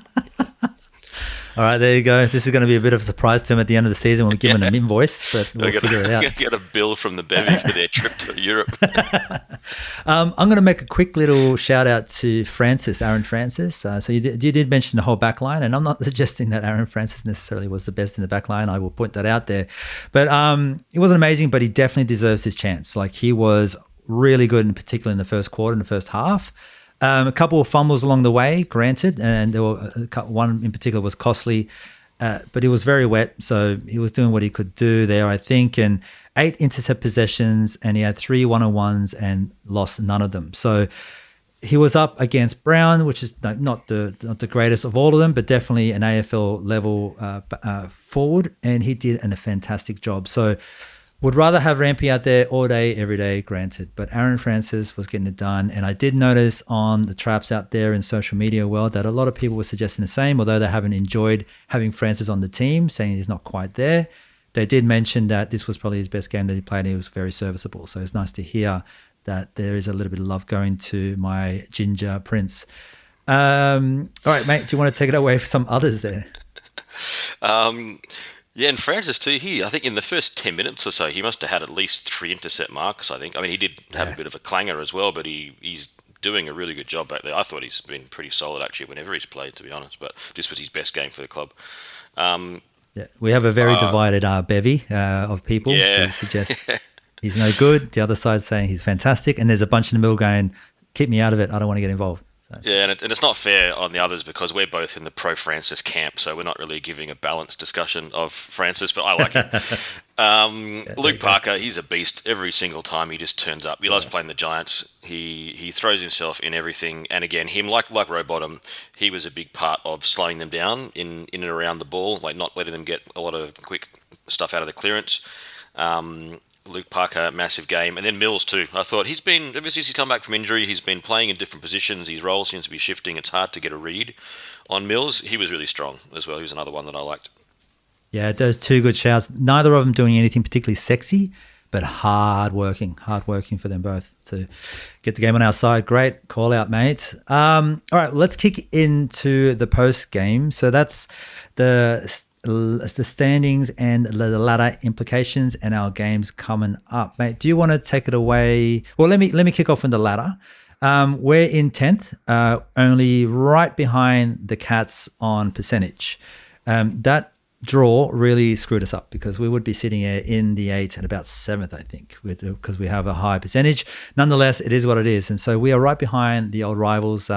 All right, there you go. This is going to be a bit of a surprise to him at the end of the season when we give him an invoice, but we'll figure it out. Get a bill from the bevy for their trip to Europe. I'm going to make a quick little shout out to Aaron Francis. So you did mention the whole back line, and I'm not suggesting that Aaron Francis necessarily was the best in the back line. I will point that out there. But it wasn't amazing, but he definitely deserves his chance. Like, he was really good, in particular in the first quarter, in the first half. A couple of fumbles along the way, granted, and there were one in particular was costly, but he was very wet, so he was doing what he could do there, I think, and 8 intercept possessions, and he had 3 1-on-1s and lost none of them. So he was up against Brown, which is not the greatest of all of them, but definitely an AFL level forward, and he did a fantastic job. So would rather have Rampy out there all day, every day, granted. But Aaron Francis was getting it done. And I did notice on the traps out there in social media world that a lot of people were suggesting the same, although they haven't enjoyed having Francis on the team, saying he's not quite there. They did mention that this was probably his best game that he played, and he was very serviceable. So it's nice to hear that there is a little bit of love going to my ginger prince. All right, mate, do you want to take it away for some others there? Yeah, and Francis too, I think in the first 10 minutes or so, he must have had at least 3 intercept marks, I think. He did have a bit of a clanger as well, but he's doing a really good job back there. I thought he's been pretty solid, actually, whenever he's played, to be honest, but this was his best game for the club. Yeah, we have a very divided bevy of people who suggest he's no good. The other side saying he's fantastic, and there's a bunch in the middle going, keep me out of it, I don't want to get involved. So. Yeah, and it's not fair on the others because we're both in the pro-Francis camp, so we're not really giving a balanced discussion of Francis, but I like it. Luke Parker, he's a beast every single time he just turns up. He loves playing the Giants. He throws himself in everything, and again, him, like Rowbottom, he was a big part of slowing them down in and around the ball, like not letting them get a lot of quick stuff out of the clearance. Luke Parker, massive game. And then Mills too. I thought ever since he's come back from injury, he's been playing in different positions. His role seems to be shifting. It's hard to get a read on Mills. He was really strong as well. He was another one that I liked. Yeah, those 2 good shouts. Neither of them doing anything particularly sexy, but hard working for them both to get the game on our side. Great call out, mate. All right, let's kick into the post game. So that's the standings and the ladder implications and our games coming up, mate. Do you want to take it away? Well, let me kick off in the ladder. We're in 10th, only right behind the Cats on percentage. That draw really screwed us up because we would be sitting in the 8th and about 7th, I think, because we have a high percentage. Nonetheless, it is what it is. And so we are right behind the old rivals.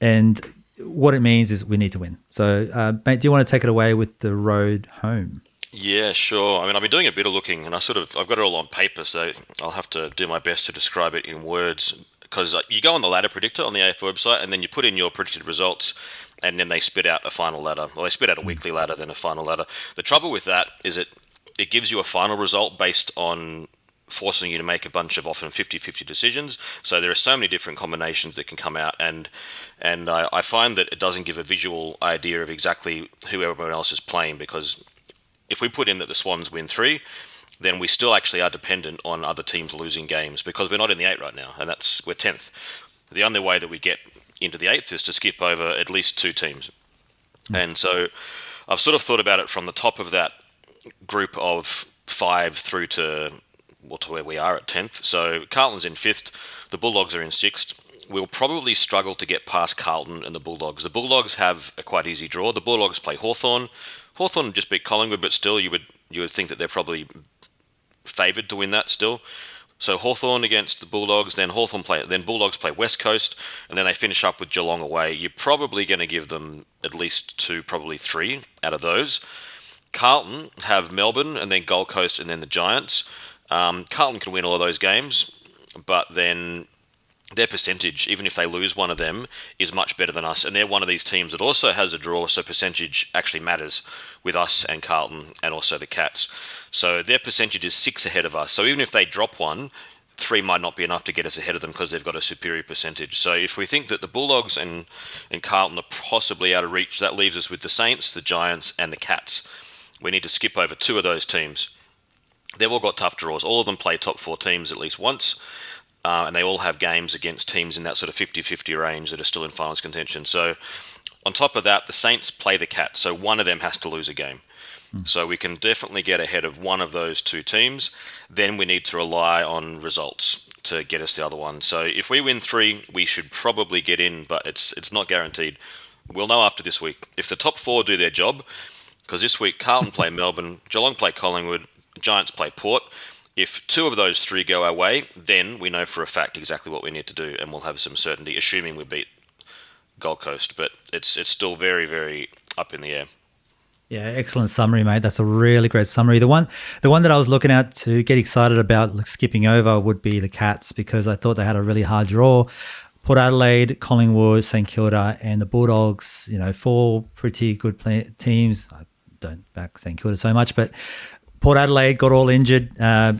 And what it means is we need to win. So, mate, do you want to take it away with the road home? Yeah, sure. I mean, I've been doing a bit of looking, and I've got it all on paper, so I'll have to do my best to describe it in words. Because you go on the ladder predictor on the AF website, and then you put in your predicted results, and then they spit out a final ladder. Well, they spit out a weekly ladder, then a final ladder. The trouble with that is it gives you a final result based on forcing you to make a bunch of often 50-50 decisions. So there are so many different combinations that can come out, and I find that it doesn't give a visual idea of exactly who everyone else is playing, because if we put in that the Swans win 3, then we still actually are dependent on other teams losing games, because we're not in the 8 right now, and we're 10th. The only way that we get into the 8th is to skip over at least 2 teams. And so I've sort of thought about it from the top of that group of 5 through to where we are at 10th. So Carlton's in 5th, the Bulldogs are in 6th. We'll probably struggle to get past Carlton and the Bulldogs. The Bulldogs have a quite easy draw. The Bulldogs play Hawthorn. Hawthorn just beat Collingwood, but still you would think that they're probably favoured to win that still. So Hawthorn against the Bulldogs, then Bulldogs play West Coast, and then they finish up with Geelong away. You're probably going to give them at least 2, probably 3 out of those. Carlton have Melbourne, and then Gold Coast, and then the Giants. Carlton can win all of those games, but then their percentage, even if they lose one of them, is much better than us. And they're one of these teams that also has a draw, so percentage actually matters with us and Carlton and also the Cats. So their percentage is 6 ahead of us. So even if they drop one, 3 might not be enough to get us ahead of them because they've got a superior percentage. So if we think that the Bulldogs and Carlton are possibly out of reach, that leaves us with the Saints, the Giants and the Cats. We need to skip over 2 of those teams. They've all got tough draws. All of them play top 4 teams at least once. And they all have games against teams in that sort of 50-50 range that are still in finals contention. So on top of that, the Saints play the Cats, so one of them has to lose a game. So we can definitely get ahead of one of those 2 teams. Then we need to rely on results to get us the other one. So if we win 3, we should probably get in, but it's not guaranteed. We'll know after this week. If the top 4 do their job, because this week Carlton play Melbourne, Geelong play Collingwood, Giants play Port. If 2 of those 3 go our way, then we know for a fact exactly what we need to do, and we'll have some certainty, assuming we beat Gold Coast. But it's still very, very up in the air. Yeah, excellent summary, mate. That's a really great summary. The one that I was looking at to get excited about skipping over would be the Cats, because I thought they had a really hard draw. Port Adelaide, Collingwood, St Kilda, and the Bulldogs. 4 pretty good teams. I don't back St Kilda so much, but Port Adelaide got all injured, and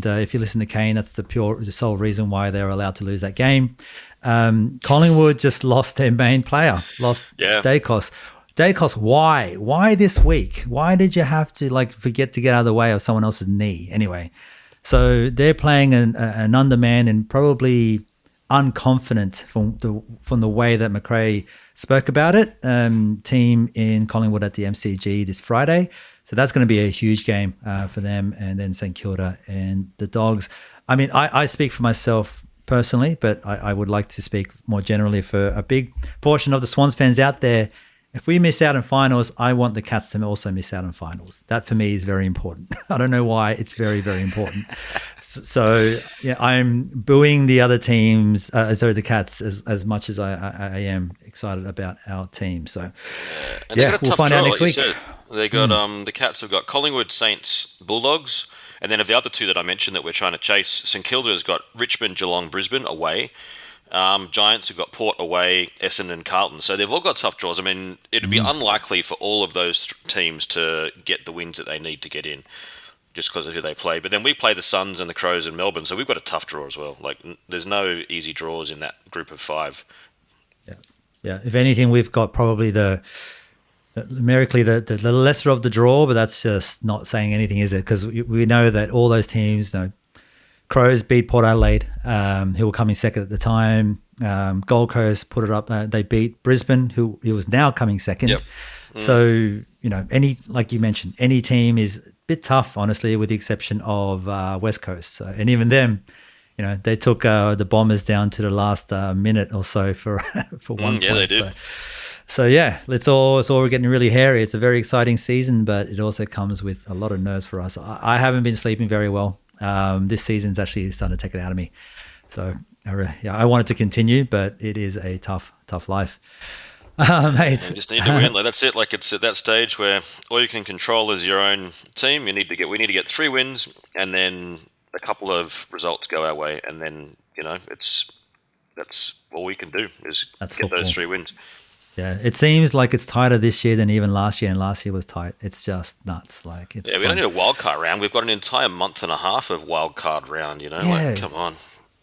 if you listen to Kane, that's the sole reason why they're allowed to lose that game. Collingwood just lost their main player, Dacos. Dacos, why? Why this week? Why did you have to forget to get out of the way of someone else's knee? Anyway, so they're playing an underman and probably unconfident from the way that McRae spoke about it. Team in Collingwood at the MCG this Friday. So that's going to be a huge game for them, and then St Kilda and the Dogs. I mean, I speak for myself personally, but I would like to speak more generally for a big portion of the Swans fans out there. If we miss out on finals, I want the Cats to also miss out on finals. That for me is very important. I don't know why. It's very, very important. So yeah, I'm booing the other teams, the Cats, as much as I am excited about our team. So yeah, we'll find out next week. They got the Cats have got Collingwood, Saints, Bulldogs, and then of the other 2 that I mentioned that we're trying to chase, St Kilda has got Richmond, Geelong, Brisbane away. Giants have got Port away, Essendon, Carlton. So they've all got tough draws. I mean, it'd be unlikely for all of those teams to get the wins that they need to get in, just because of who they play. But then we play the Suns and the Crows and Melbourne, so we've got a tough draw as well. There's no easy draws in that group of 5. Yeah. If anything, we've got probably numerically the lesser of the draw, but that's just not saying anything, is it? Because we know that all those teams, Crows beat Port Adelaide, who were coming second at the time. Gold Coast put it up. They beat Brisbane, who was now coming second. Yep. So, like you mentioned, any team is a bit tough, honestly, with the exception of West Coast. So, and even them, they took the Bombers down to the last minute or so for one point. Yeah, they did. So yeah, it's all getting really hairy. It's a very exciting season, but it also comes with a lot of nerves for us. I haven't been sleeping very well. This season's actually starting to take it out of me. So I want it to continue, but it is a tough life. You just need to win. Like that's it. Like it's at that stage where all you can control is your own team. We need to get 3 wins, and then a couple of results go our way, and then that's all we can do is That's get football. those 3 wins. Yeah, it seems like it's tighter this year than even last year, and last year was tight. It's just nuts. Like it's Yeah, we don't fun. need a wild card round. We've got an entire month and a half of wild card round. Yeah, Like come on.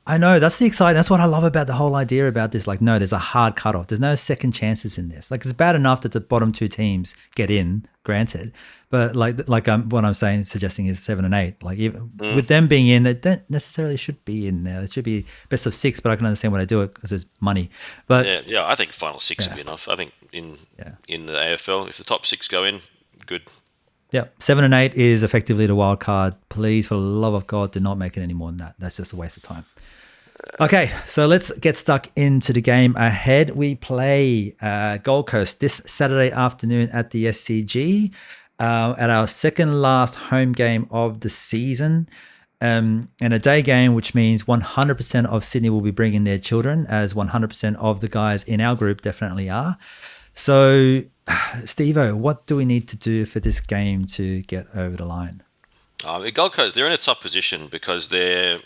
I know. That's the exciting. That's what I love about the whole idea about this. Like, no, there's a hard cutoff. There's no second chances in this. Like, it's bad enough that the bottom two teams get in, granted, but what I'm saying, suggesting is 7 and 8. Like, even with them being in, they don't necessarily should be in there. It should be best of 6, but I can understand why they do it because there's money. But Yeah. I think final 6 would yeah, be enough. I think yeah. in the AFL, if the top 6 go in, good. Yeah, 7 and 8 is effectively the wild card. Please, for the love of God, do not make it any more than that. That's just a waste of time. Okay, so let's get stuck into the game ahead. We play Gold Coast this Saturday afternoon at the SCG at our second last home game of the season. And a day game, which means 100% of Sydney will be bringing their children, as 100% of the guys in our group definitely are. So, Stevo, what do we need to do for this game to get over the line? The Gold Coast, they're in a tough position because they're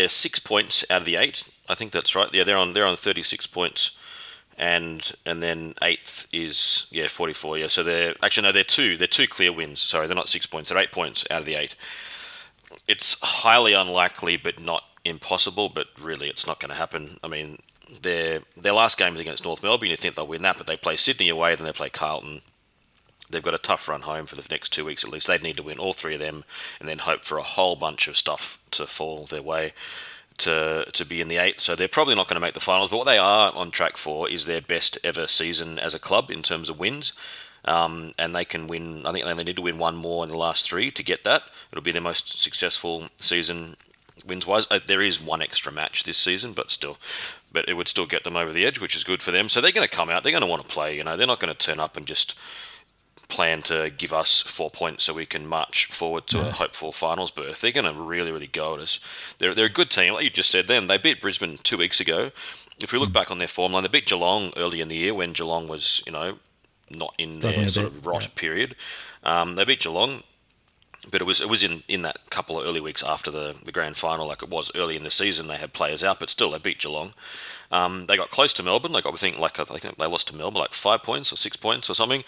6 points out of the 8. I think that's right. Yeah, they're on 36 points, and then eighth is 44. Yeah, so they're two clear wins. Sorry, they're not 6 points. They're 8 points out of the 8. It's highly unlikely, but not impossible. But really, it's not going to happen. I mean, their last game is against North Melbourne. You think they'll win that, but they play Sydney away, then they play Carlton. They've got a tough run home for the next 2 weeks at least. They'd need to win all 3 of them and then hope for a whole bunch of stuff to fall their way to be in the 8. So they're probably not going to make the finals. But what they are on track for is their best ever season as a club in terms of wins. And they can win. I think they need to win 1 more in the last 3 to get that. It'll be their most successful season wins-wise. There is 1 extra match this season, but still. But it would still get them over the edge, which is good for them. So they're going to come out. They're going to want to play. They're not going to turn up and just plan to give us 4 points so we can march forward to a hopeful finals berth. They're going to really, really go at us. They're a good team, like you just said. They beat Brisbane 2 weeks ago. If we look back on their form line, they beat Geelong early in the year when Geelong was, not in their sort of rot period. They beat Geelong, but it was in that couple of early weeks after the grand final, like it was early in the season. They had players out, but still they beat Geelong. They got close to Melbourne. I think they lost to Melbourne like 5 points or 6 points or something.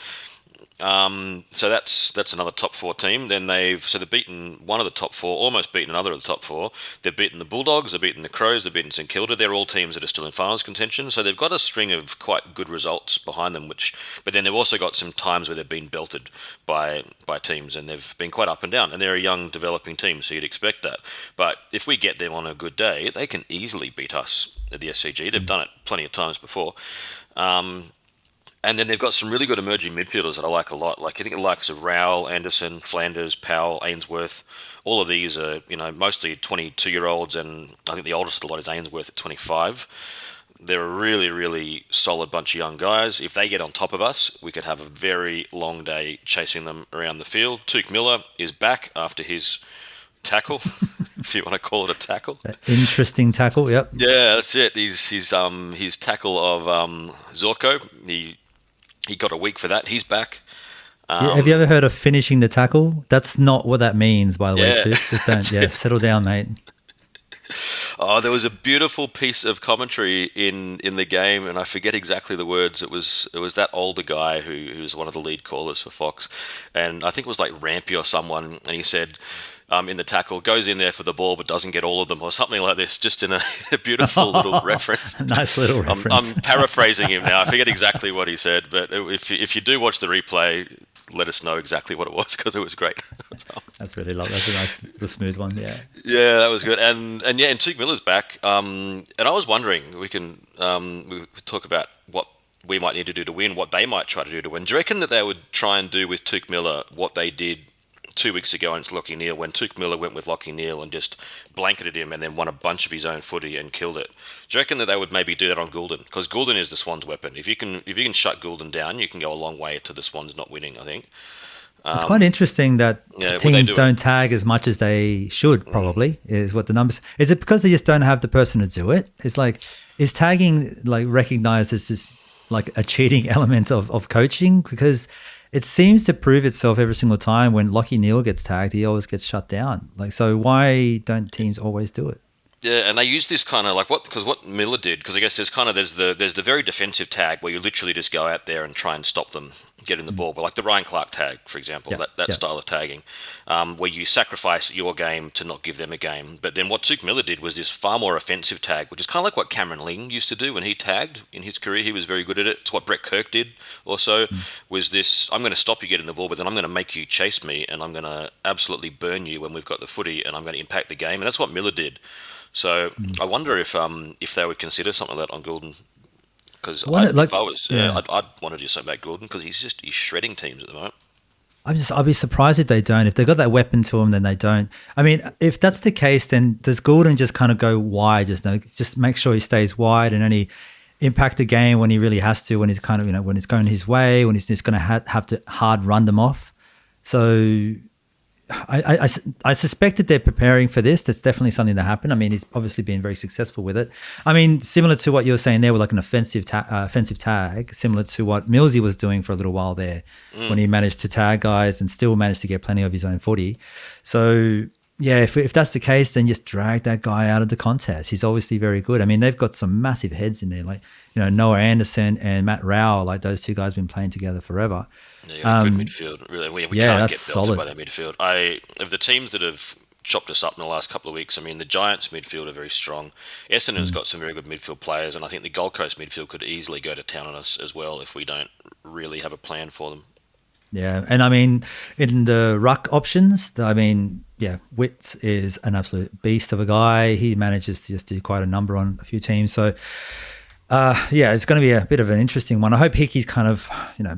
So that's another top 4 team. Then they've beaten one of the top 4, almost beaten another of the top 4. They've beaten the Bulldogs, they've beaten the Crows, they've beaten St Kilda. They're all teams that are still in finals contention. So they've got a string of quite good results behind them. But then they've also got some times where they've been belted by teams, and they've been quite up and down. And they're a young developing team, so you'd expect that. But if we get them on a good day, they can easily beat us at the SCG. They've done it plenty of times before. And then they've got some really good emerging midfielders that I like a lot. Like I think the likes of Rowell, Anderson, Flanders, Powell, Ainsworth. All of these are, mostly 22-year-olds, and I think the oldest of the lot is Ainsworth at 25. They're a really, really solid bunch of young guys. If they get on top of us, we could have a very long day chasing them around the field. Tuke Miller is back after his tackle, if you want to call it a tackle. Interesting tackle, yep. Yeah, that's it. His tackle of Zorko. He got a week for that. He's back. Have you ever heard of finishing the tackle? That's not what that means, by the way, too. Just don't, settle down, mate. Oh, there was a beautiful piece of commentary in the game, and I forget exactly the words. It was that older guy who was one of the lead callers for Fox, and I think it was like Rampy or someone, and he said, in the tackle, goes in there for the ball but doesn't get all of them, or something like this, just in a beautiful little reference. Nice little reference. I'm paraphrasing him now. I forget exactly what he said, but if you do watch the replay, let us know exactly what it was, because it was great. That's really lovely. That's a nice, the smooth one, yeah. Yeah, that was good. And Tuke Miller's back. And I was wondering, we talk about what we might need to do to win, what they might try to do to win. Do you reckon that they would try and do with Tuke Miller what they did 2 weeks ago against Lockie Neal when Touk Miller went with Lockie Neal and just blanketed him and then won a bunch of his own footy and killed it. Do you reckon that they would maybe do that on Goulden? Because Goulden is the Swans' weapon. If you can shut Goulden down, you can go a long way to the Swans not winning, I think. It's quite interesting that teams do don't tag as much as they should, probably, is what the numbers... Is it because they just don't have the person to do it? It's like, is tagging like recognized as just like a cheating element of coaching? Because it seems to prove itself every single time when Lockie Neal gets tagged, he always gets shut down. Like, so why don't teams always do it? Yeah, and they use this kind of like what Miller did, because I guess there's the very defensive tag where you literally just go out there and try and stop them getting the ball, but like the Ryan Clark tag, for example, that style of tagging, where you sacrifice your game to not give them a game. But then what Touk Miller did was this far more offensive tag, which is kind of like what Cameron Ling used to do when he tagged in his career. He was very good at it. It's what Brett Kirk did also, was this, I'm going to stop you getting the ball, but then I'm going to make you chase me, and I'm going to absolutely burn you when we've got the footy, and I'm going to impact the game. And that's what Miller did. So I wonder if they would consider something like that on Goulden, because I'd want to do something about Goulden, because he's shredding teams at the moment. I'd be surprised if they don't. If they've got that weapon to them, then they don't. I mean, if that's the case, then does Goulden just kind of go wide? Just make sure he stays wide and only impact the game when he really has to, when he's kind of, when it's going his way, when he's just going to have to hard run them off. So I suspect that they're preparing for this. That's definitely something that happened. I mean, he's obviously been very successful with it. I mean, similar to what you were saying there with like an offensive tag, similar to what Millsy was doing for a little while there when he managed to tag guys and still managed to get plenty of his own footy. So, yeah, if that's the case, then just drag that guy out of the contest. He's obviously very good. I mean, they've got some massive heads in there, like, Noah Anderson and Matt Rowell, like those two guys have been playing together forever. Yeah, good midfield. Really, we can't get belted by their midfield. Of the teams that have chopped us up in the last couple of weeks, I mean, the Giants' midfield are very strong. Essendon's got some very good midfield players, and I think the Gold Coast midfield could easily go to town on us as well if we don't really have a plan for them. Yeah, and I mean, in the ruck options, Witt is an absolute beast of a guy. He manages to just do quite a number on a few teams. So, it's going to be a bit of an interesting one. I hope Hickey's kind of,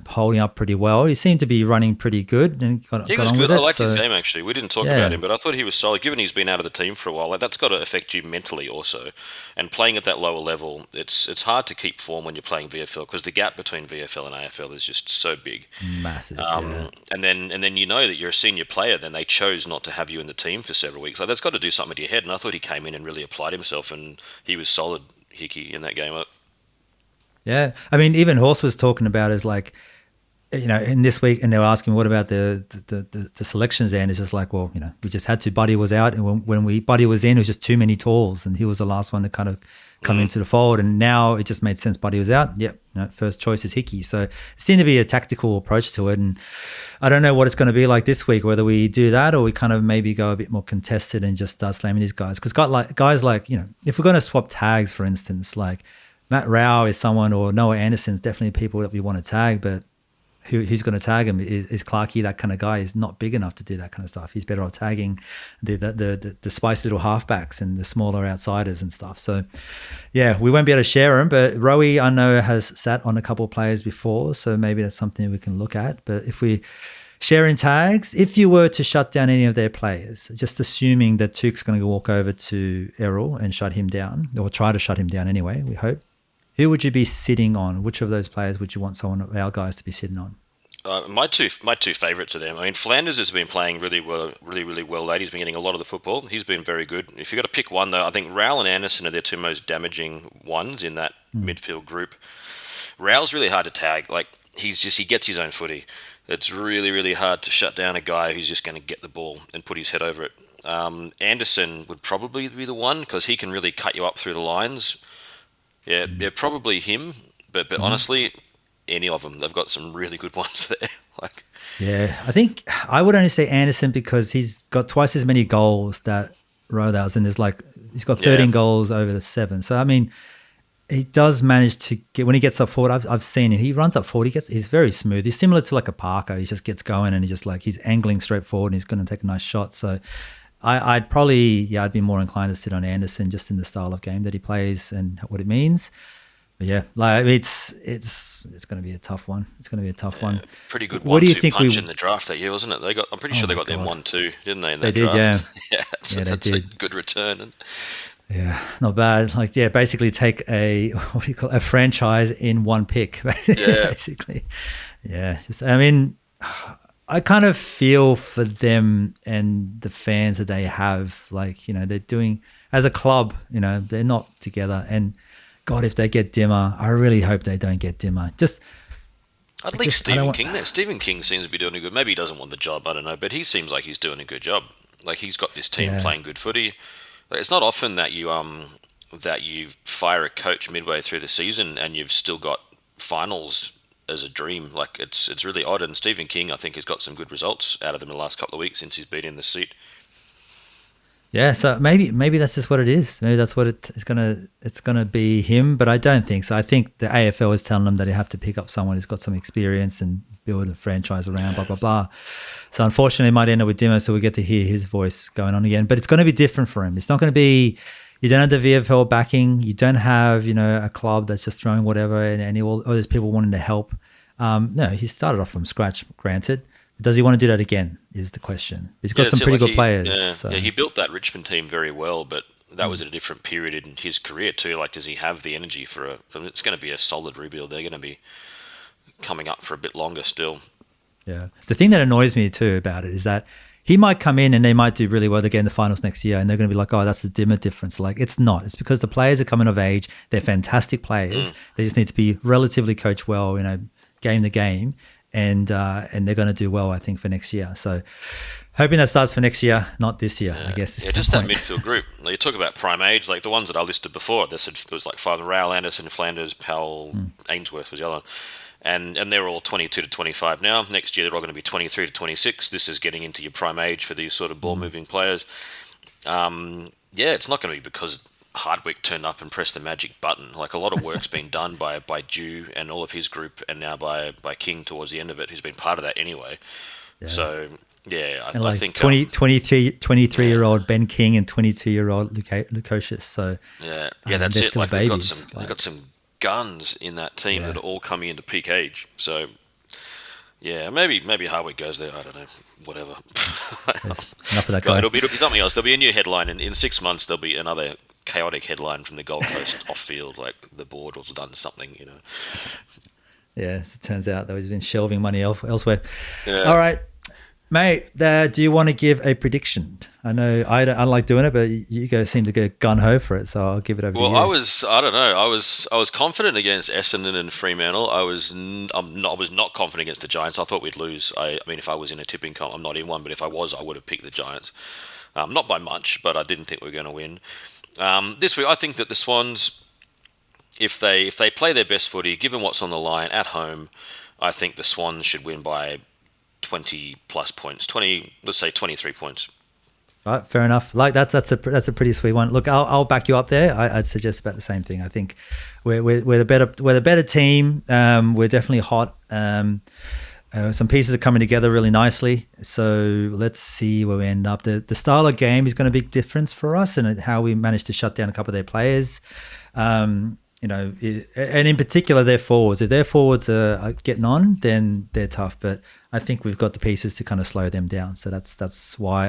holding up pretty well. He seemed to be running pretty good. And he was good. I liked his game, actually. We didn't talk about him, but I thought he was solid. Given he's been out of the team for a while, that's got to affect you mentally also. And playing at that lower level, it's hard to keep form when you're playing VFL, because the gap between VFL and AFL is just so big. Massive, And then that you're a senior player, then they chose not to have you in the team for several weeks. Like, that's got to do something to your head. And I thought he came in and really applied himself, and he was solid, Hickey, in that game. Yeah, I mean, even Horse was talking about is like, in this week, and they were asking what about the selections there, and it's just like, well, we just had to. Buddy was out, and when Buddy was in, it was just too many talls, and he was the last one to kind of come into the fold, and now it just made sense. Buddy was out. Yep, first choice is Hickey. So it seemed to be a tactical approach to it, and I don't know what it's going to be like this week, whether we do that or we kind of maybe go a bit more contested and just start slamming these guys, because guys like if we're going to swap tags, for instance, like Matt Rowell is someone, or Noah Anderson's definitely people that we want to tag, but who's going to tag him? Is Clarkey that kind of guy? He's not big enough to do that kind of stuff. He's better off tagging the spicy little halfbacks and the smaller outsiders and stuff. So, yeah, we won't be able to share them, but Rowie, I know, has sat on a couple of players before, so maybe that's something we can look at. But if we share in tags, if you were to shut down any of their players, just assuming that Touk's going to walk over to Errol and shut him down, or try to shut him down anyway, we hope, who would you be sitting on? Which of those players would you want someone of our guys to be sitting on? My two favourites are them. I mean, Flanders has been playing really well lately. He's been getting a lot of the football. He's been very good. If you've got to pick one, though, I think Rowell and Anderson are their two most damaging ones in that midfield group. Rowell's really hard to tag. Like, he gets his own footy. It's really, really hard to shut down a guy who's just going to get the ball and put his head over it. Anderson would probably be the one, because he can really cut you up through the lines. Yeah, probably him. But honestly, any of them, they've got some really good ones there. Yeah, I think I would only say Anderson, because he's got twice as many goals that Rodell's, and he's got 13 goals over the 7. So I mean, he does manage to get, when he gets up forward, I've seen him. He runs up forward. He's very smooth. He's similar to like a Parker. He just gets going, and he's angling straight forward, and he's going to take a nice shot. So I'd be more inclined to sit on Anderson, just in the style of game that he plays and what it means. But yeah, like it's going to be a tough one. It's going to be a tough one. Pretty good What do you 1-2 think punch in the draft that year, wasn't it? I'm pretty Oh sure they my got them God. 1-2, didn't they, in They that did, yeah. draft? Yeah, so Yeah, they that's a did. good return. And Yeah, not bad. Like, yeah, basically take a what do you call it, a franchise in one pick, yeah, basically. Yeah, just I mean, I kind of feel for them and the fans that they have. Like, they're doing as a club. They're not together. And God, if they get dimmer, I really hope they don't get dimmer. I'd leave Stephen King there. Stephen King seems to be doing a good. Maybe he doesn't want the job. I don't know, but he seems like he's doing a good job. Like he's got this team Yeah, playing good footy. Like, it's not often that you fire a coach midway through the season and you've still got finals as a dream. Like it's really odd. And Stephen King, I think, has got some good results out of them in the last couple of weeks since he's been in the seat. yeah. So maybe that's just what it is. Maybe that's what it's gonna be him. But I don't think so. I think the AFL is telling them that they have to pick up someone who's got some experience and build a franchise around. Blah blah blah. So unfortunately, it might end up with Dimmo. So we get to hear his voice going on again. But it's going to be different for him. It's not going to be. You don't have the VFL backing. You don't have a club that's just throwing whatever and all those people wanting to help. No, he started off from scratch. Granted. Does he want to do that again? Is the question. He's got some pretty good players. Yeah, so. yeah, he built that Richmond team very well, but that was at a different period in his career too. Like, does he have the energy for it's going to be a solid rebuild. They're going to be coming up for a bit longer still. Yeah. The thing that annoys me too about it is that he might come in and they might do really well. They get in the finals next year and they're going to be like, oh, that's the dimmer difference. Like, it's not. It's because the players are coming of age. They're fantastic players. They just need to be relatively coached well, game to game. And they're going to do well, I think, for next year. So hoping that starts for next year, not this year, I guess. Yeah, just that midfield group. Like, you talk about prime age, like the ones that I listed before. There was like five: Rail, Anderson, Flanders, Powell, Ainsworth was the other one. And they're all 22 to 25 now. Next year, they're all going to be 23 to 26. This is getting into your prime age for these sort of ball-moving players. It's not going to be because Hardwick turned up and pressed the magic button. Like, a lot of work's been done by Dew and all of his group, and now by King towards the end of it, who's been part of that anyway. Yeah. So, yeah, I think 23-year-old Ben King and 22-year-old Lukosius. So that's it. Like, babies. they've got some guns in that team that are all coming into peak age. So, yeah, maybe Hardwick goes there. I don't know. Whatever. Enough of that guy. It'll be something else. There'll be a new headline, and in 6 months there'll be another chaotic headline from the Gold Coast off field, like the board has done something. Yeah, as it turns out, though, he's been shelving money elsewhere. Yeah. All right, mate. Do you want to give a prediction? I know I like doing it, but you guys seem to go gun ho for it, so I'll give it over to you. Well, I don't know. I was confident against Essendon and Fremantle. I was not confident against the Giants. I thought we'd lose. I mean, if I was in a tipping comp, I'm not in one, but if I was, I would have picked the Giants. Not by much, but I didn't think we were going to win. This week, I think that the Swans, if they play their best footy, given what's on the line at home, I think the Swans should win by 20 plus points. Let's say 23 points. Right, fair enough. Like that's a pretty sweet one. Look, I'll back you up there. I'd suggest about the same thing. I think we're the better team. We're definitely hot. Some pieces are coming together really nicely. So let's see where we end up. The style of game is going to be a big difference for us, and how we manage to shut down a couple of their players. And in particular their forwards. If their forwards are getting on, then they're tough. But I think we've got the pieces to kind of slow them down. So that's why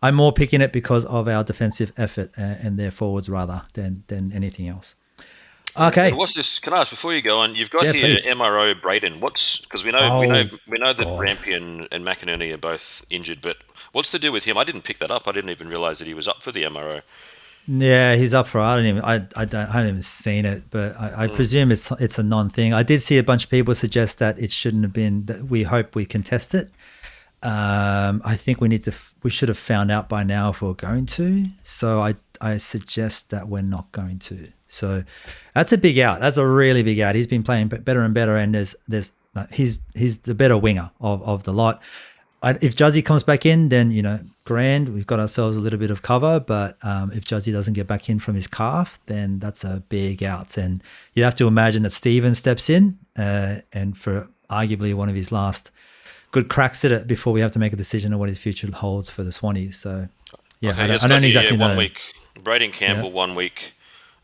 I'm more picking it because of our defensive effort and their forwards rather than anything else. Okay. And what's this? Can I ask before you go on? You've got here please. MRO Braden. Because we know that Rampy and McInerney are both injured, but what's the deal with him? I didn't pick that up. I didn't even realise that he was up for the MRO. Yeah, he's up for it. I haven't even seen it, but I presume it's a non-thing. I did see a bunch of people suggest that it shouldn't have been. That we hope we contest it. I think we should have found out by now if we're going to. So I suggest that we're not going to. So that's a big out. That's a really big out. He's been playing better and better, and he's the better winger of the lot. If Juzzy comes back in, then grand. We've got ourselves a little bit of cover. But if Juzzy doesn't get back in from his calf, then that's a big out. And you have to imagine that Steven steps in, and for arguably one of his last good cracks at it before we have to make a decision on what his future holds for the Swannies. So yeah, okay, I don't exactly know. 1 week. Braden Campbell 1 week.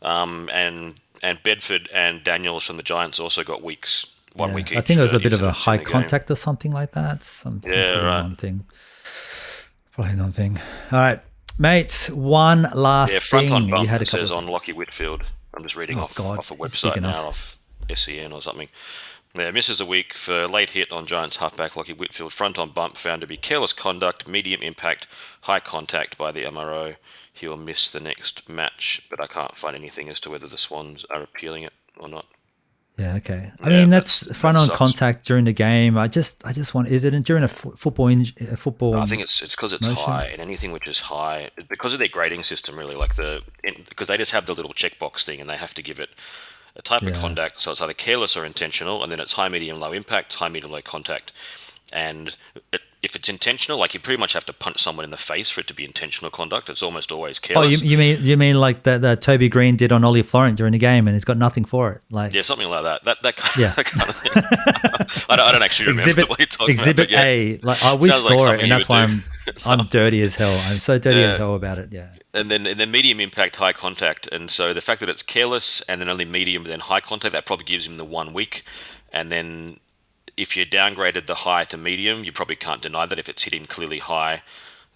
And Bedford and Daniels from the Giants also got weeks. 1 week each. I think it was a bit of a incidents in high the game. contact or something like that. Some Yeah, pretty right. non-thing. Probably non-thing. All right, mates, one last Yeah, front thing. on bump, You had a it couple says of on Lockie Whitfield. I'm just reading off a it's big website enough. now, off SEN or something. Yeah, misses a week for late hit on Giants halfback Lockie Whitfield. Front on bump found to be careless conduct, medium impact, high contact by the MRO. He will miss the next match, but I can't find anything as to whether the Swans are appealing it or not. Yeah, okay. I Yeah, mean, that's that front-on sucks. contact during the game. I just want. Is it during a football? I think it's because it's motion? high, and anything which is high, because of their grading system, really, like because they just have the little checkbox thing, and they have to give it a type of Yeah. contact, so it's either careless or intentional, and then it's high, medium, low impact, high, medium, low contact. And if it's intentional, like you pretty much have to punch someone in the face for it to be intentional conduct. It's almost always Oh, careless. you mean like that Toby Green did on Ollie Florent during the game, and he's got nothing for it. Like Yeah, something like that. That kind, Yeah. that kind of thing. I don't actually remember what you're talking Exhibit about. But yeah. A. Like we Sounds like saw it, something and you that's would why do. I'm dirty as hell. I'm so dirty Yeah. as hell about it. Yeah. And then medium impact, high contact, and so the fact that it's careless and then only medium, but then high contact, that probably gives him the 1 week. And then if you downgraded the high to medium, you probably can't deny that if it's hitting clearly high.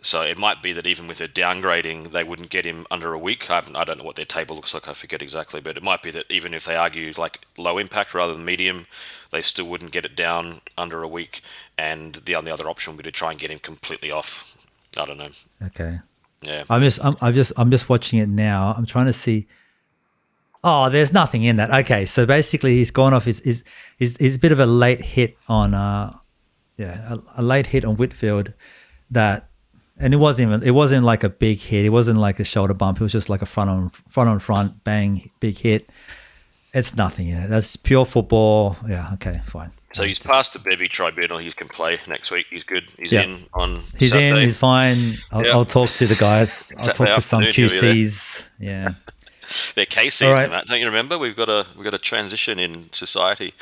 So it might be that even with a downgrading, they wouldn't get him under a week. I don't know what their table looks like. I forget exactly, but it might be that even if they argue like low impact rather than medium, they still wouldn't get it down under a week. And the only other option would be to try and get him completely off. I don't know. Okay. Yeah. I'm just watching it now. I'm trying to see. Oh, there's nothing in that. Okay, so basically he's gone off his a bit of a late hit on a late hit on Whitfield that, and it wasn't like a big hit. It wasn't like a shoulder bump. It was just like a front on bang big hit. It's nothing in it. That's pure football. Yeah. Okay. Fine. So he's passed the Bevy tribunal. He can play next week. He's good. He's in on He's Saturday. in. He's fine. I'll talk to the guys. I'll Saturday talk to some afternoon, he'll be there. QCs. Yeah. They're KCs, All right. Matt. Don't you remember? We've got a transition in society.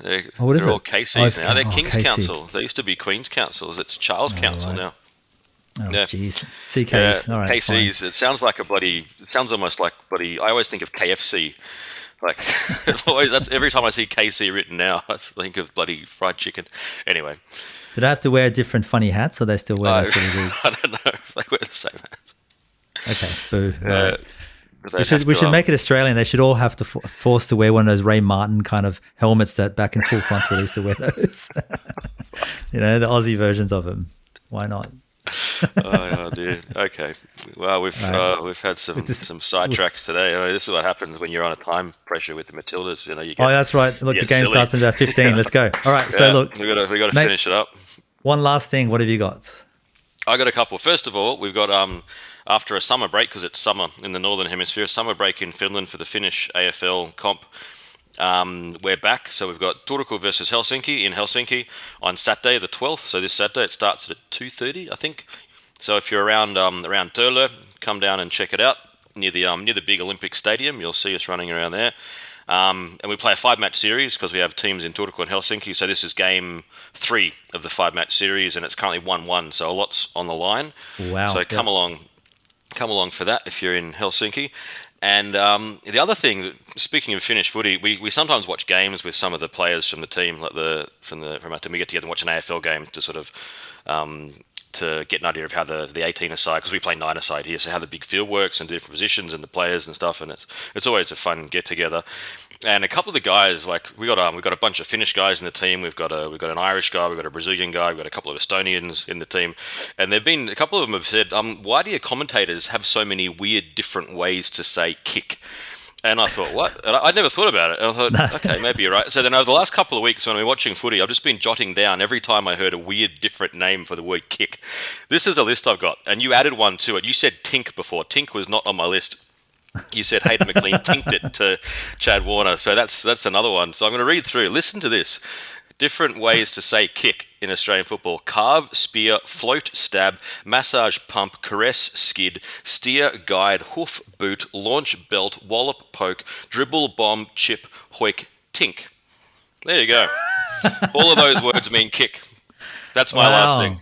They're what is all it? KCs now. They're King's KC. Council. They used to be Queen's Councils. It's Charles Council right. now. Oh, Yeah. jeez. CKs. All right. KCs. It sounds like it sounds almost like bloody. I always think of KFC. Like that's every time I see KC written now, I think of bloody fried chicken. Anyway, Did I have to wear different funny hats, or they still wear those sort of boots? I don't know if they wear the same hats. Okay, boo. All right. They'd We have should to, make it Australian. They should all have to forced to wear one of those Ray Martin kind of helmets that back in Full Frontal used to wear those. The Aussie versions of them. Why not? oh dear. Okay. Well, we've had some sidetracks today. I mean, this is what happens when you're on a time pressure with the Matildas. You get, Oh, that's right. Look, you the get game silly. starts in about 15. Let's go. All right. So look, we got to mate, finish it up. one last thing. What have you got? I got a couple. First of all, we've got after a summer break, because it's summer in the northern hemisphere, a summer break in Finland for the Finnish AFL comp. We're back, so we've got Turku versus Helsinki in Helsinki on Saturday the 12th. So this Saturday it starts at 2:30, I think. So if you're around Turku, come down and check it out near the big Olympic Stadium. You'll see us running around there. And we play a 5-match series because we have teams in Turku and Helsinki. So this is game 3 of the 5-match series, and it's currently 1-1. So a lot's on the line. Wow. So come along for that if you're in Helsinki. And the other thing, speaking of Finnish footy, we sometimes watch games with some of the players from the team, like from our team. We get together and watch an AFL game to sort of to get an idea of how the 18-a-side, because we play 9-a-side here, so how the big field works and different positions and the players and stuff, and it's always a fun get together. And a couple of the guys, like we got a bunch of Finnish guys in the team. We've got an Irish guy, we've got a Brazilian guy, we've got a couple of Estonians in the team, and a couple of them have said, why do your commentators have so many weird different ways to say kick? And I thought, what? And I'd never thought about it. And I thought, okay, maybe you're right. So then over the last couple of weeks when I've been watching footy, I've just been jotting down every time I heard a weird different name for the word kick. This is a list I've got. And you added one to it. You said tink before. Tink was not on my list. You said Hayden McLean tinked it to Chad Warner. So that's another one. So I'm going to read through. Listen to this. Different ways to say kick in Australian football: carve, spear, float, stab, massage, pump, caress, skid, steer, guide, hoof, boot, launch, belt, wallop, poke, dribble, bomb, chip, hoik, tink. There you go. All of those words mean kick. That's my last thing.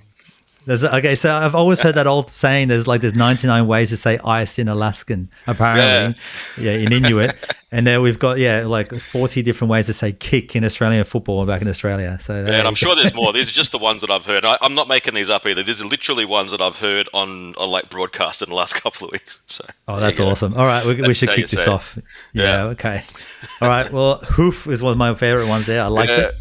So I've always heard that old saying, there's 99 ways to say ice in Alaskan, apparently. Yeah, in Inuit. And then we've got, like 40 different ways to say kick in Australian football back in Australia. So Yeah, and I'm sure there's more. These are just the ones that I've heard. I'm not making these up either. These are literally ones that I've heard on like broadcast in the last couple of weeks. So that's awesome. All right, we should kick this off. Yeah, okay. All right, well, hoof is one of my favorite ones there. I like it.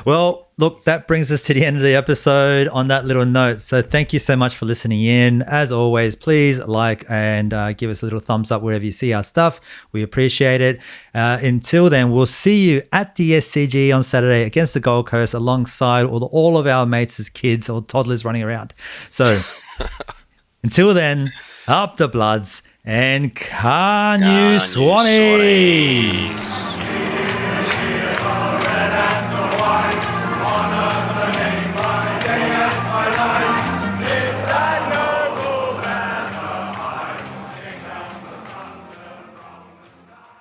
Well, look, that brings us to the end of the episode on that little note. So thank you so much for listening in. As always, please like and give us a little thumbs up wherever you see our stuff. We appreciate it. Until then, we'll see you at the SCG on Saturday against the Gold Coast alongside all of our mates' kids or toddlers running around. So until then, up the Bloods and can you Swannies?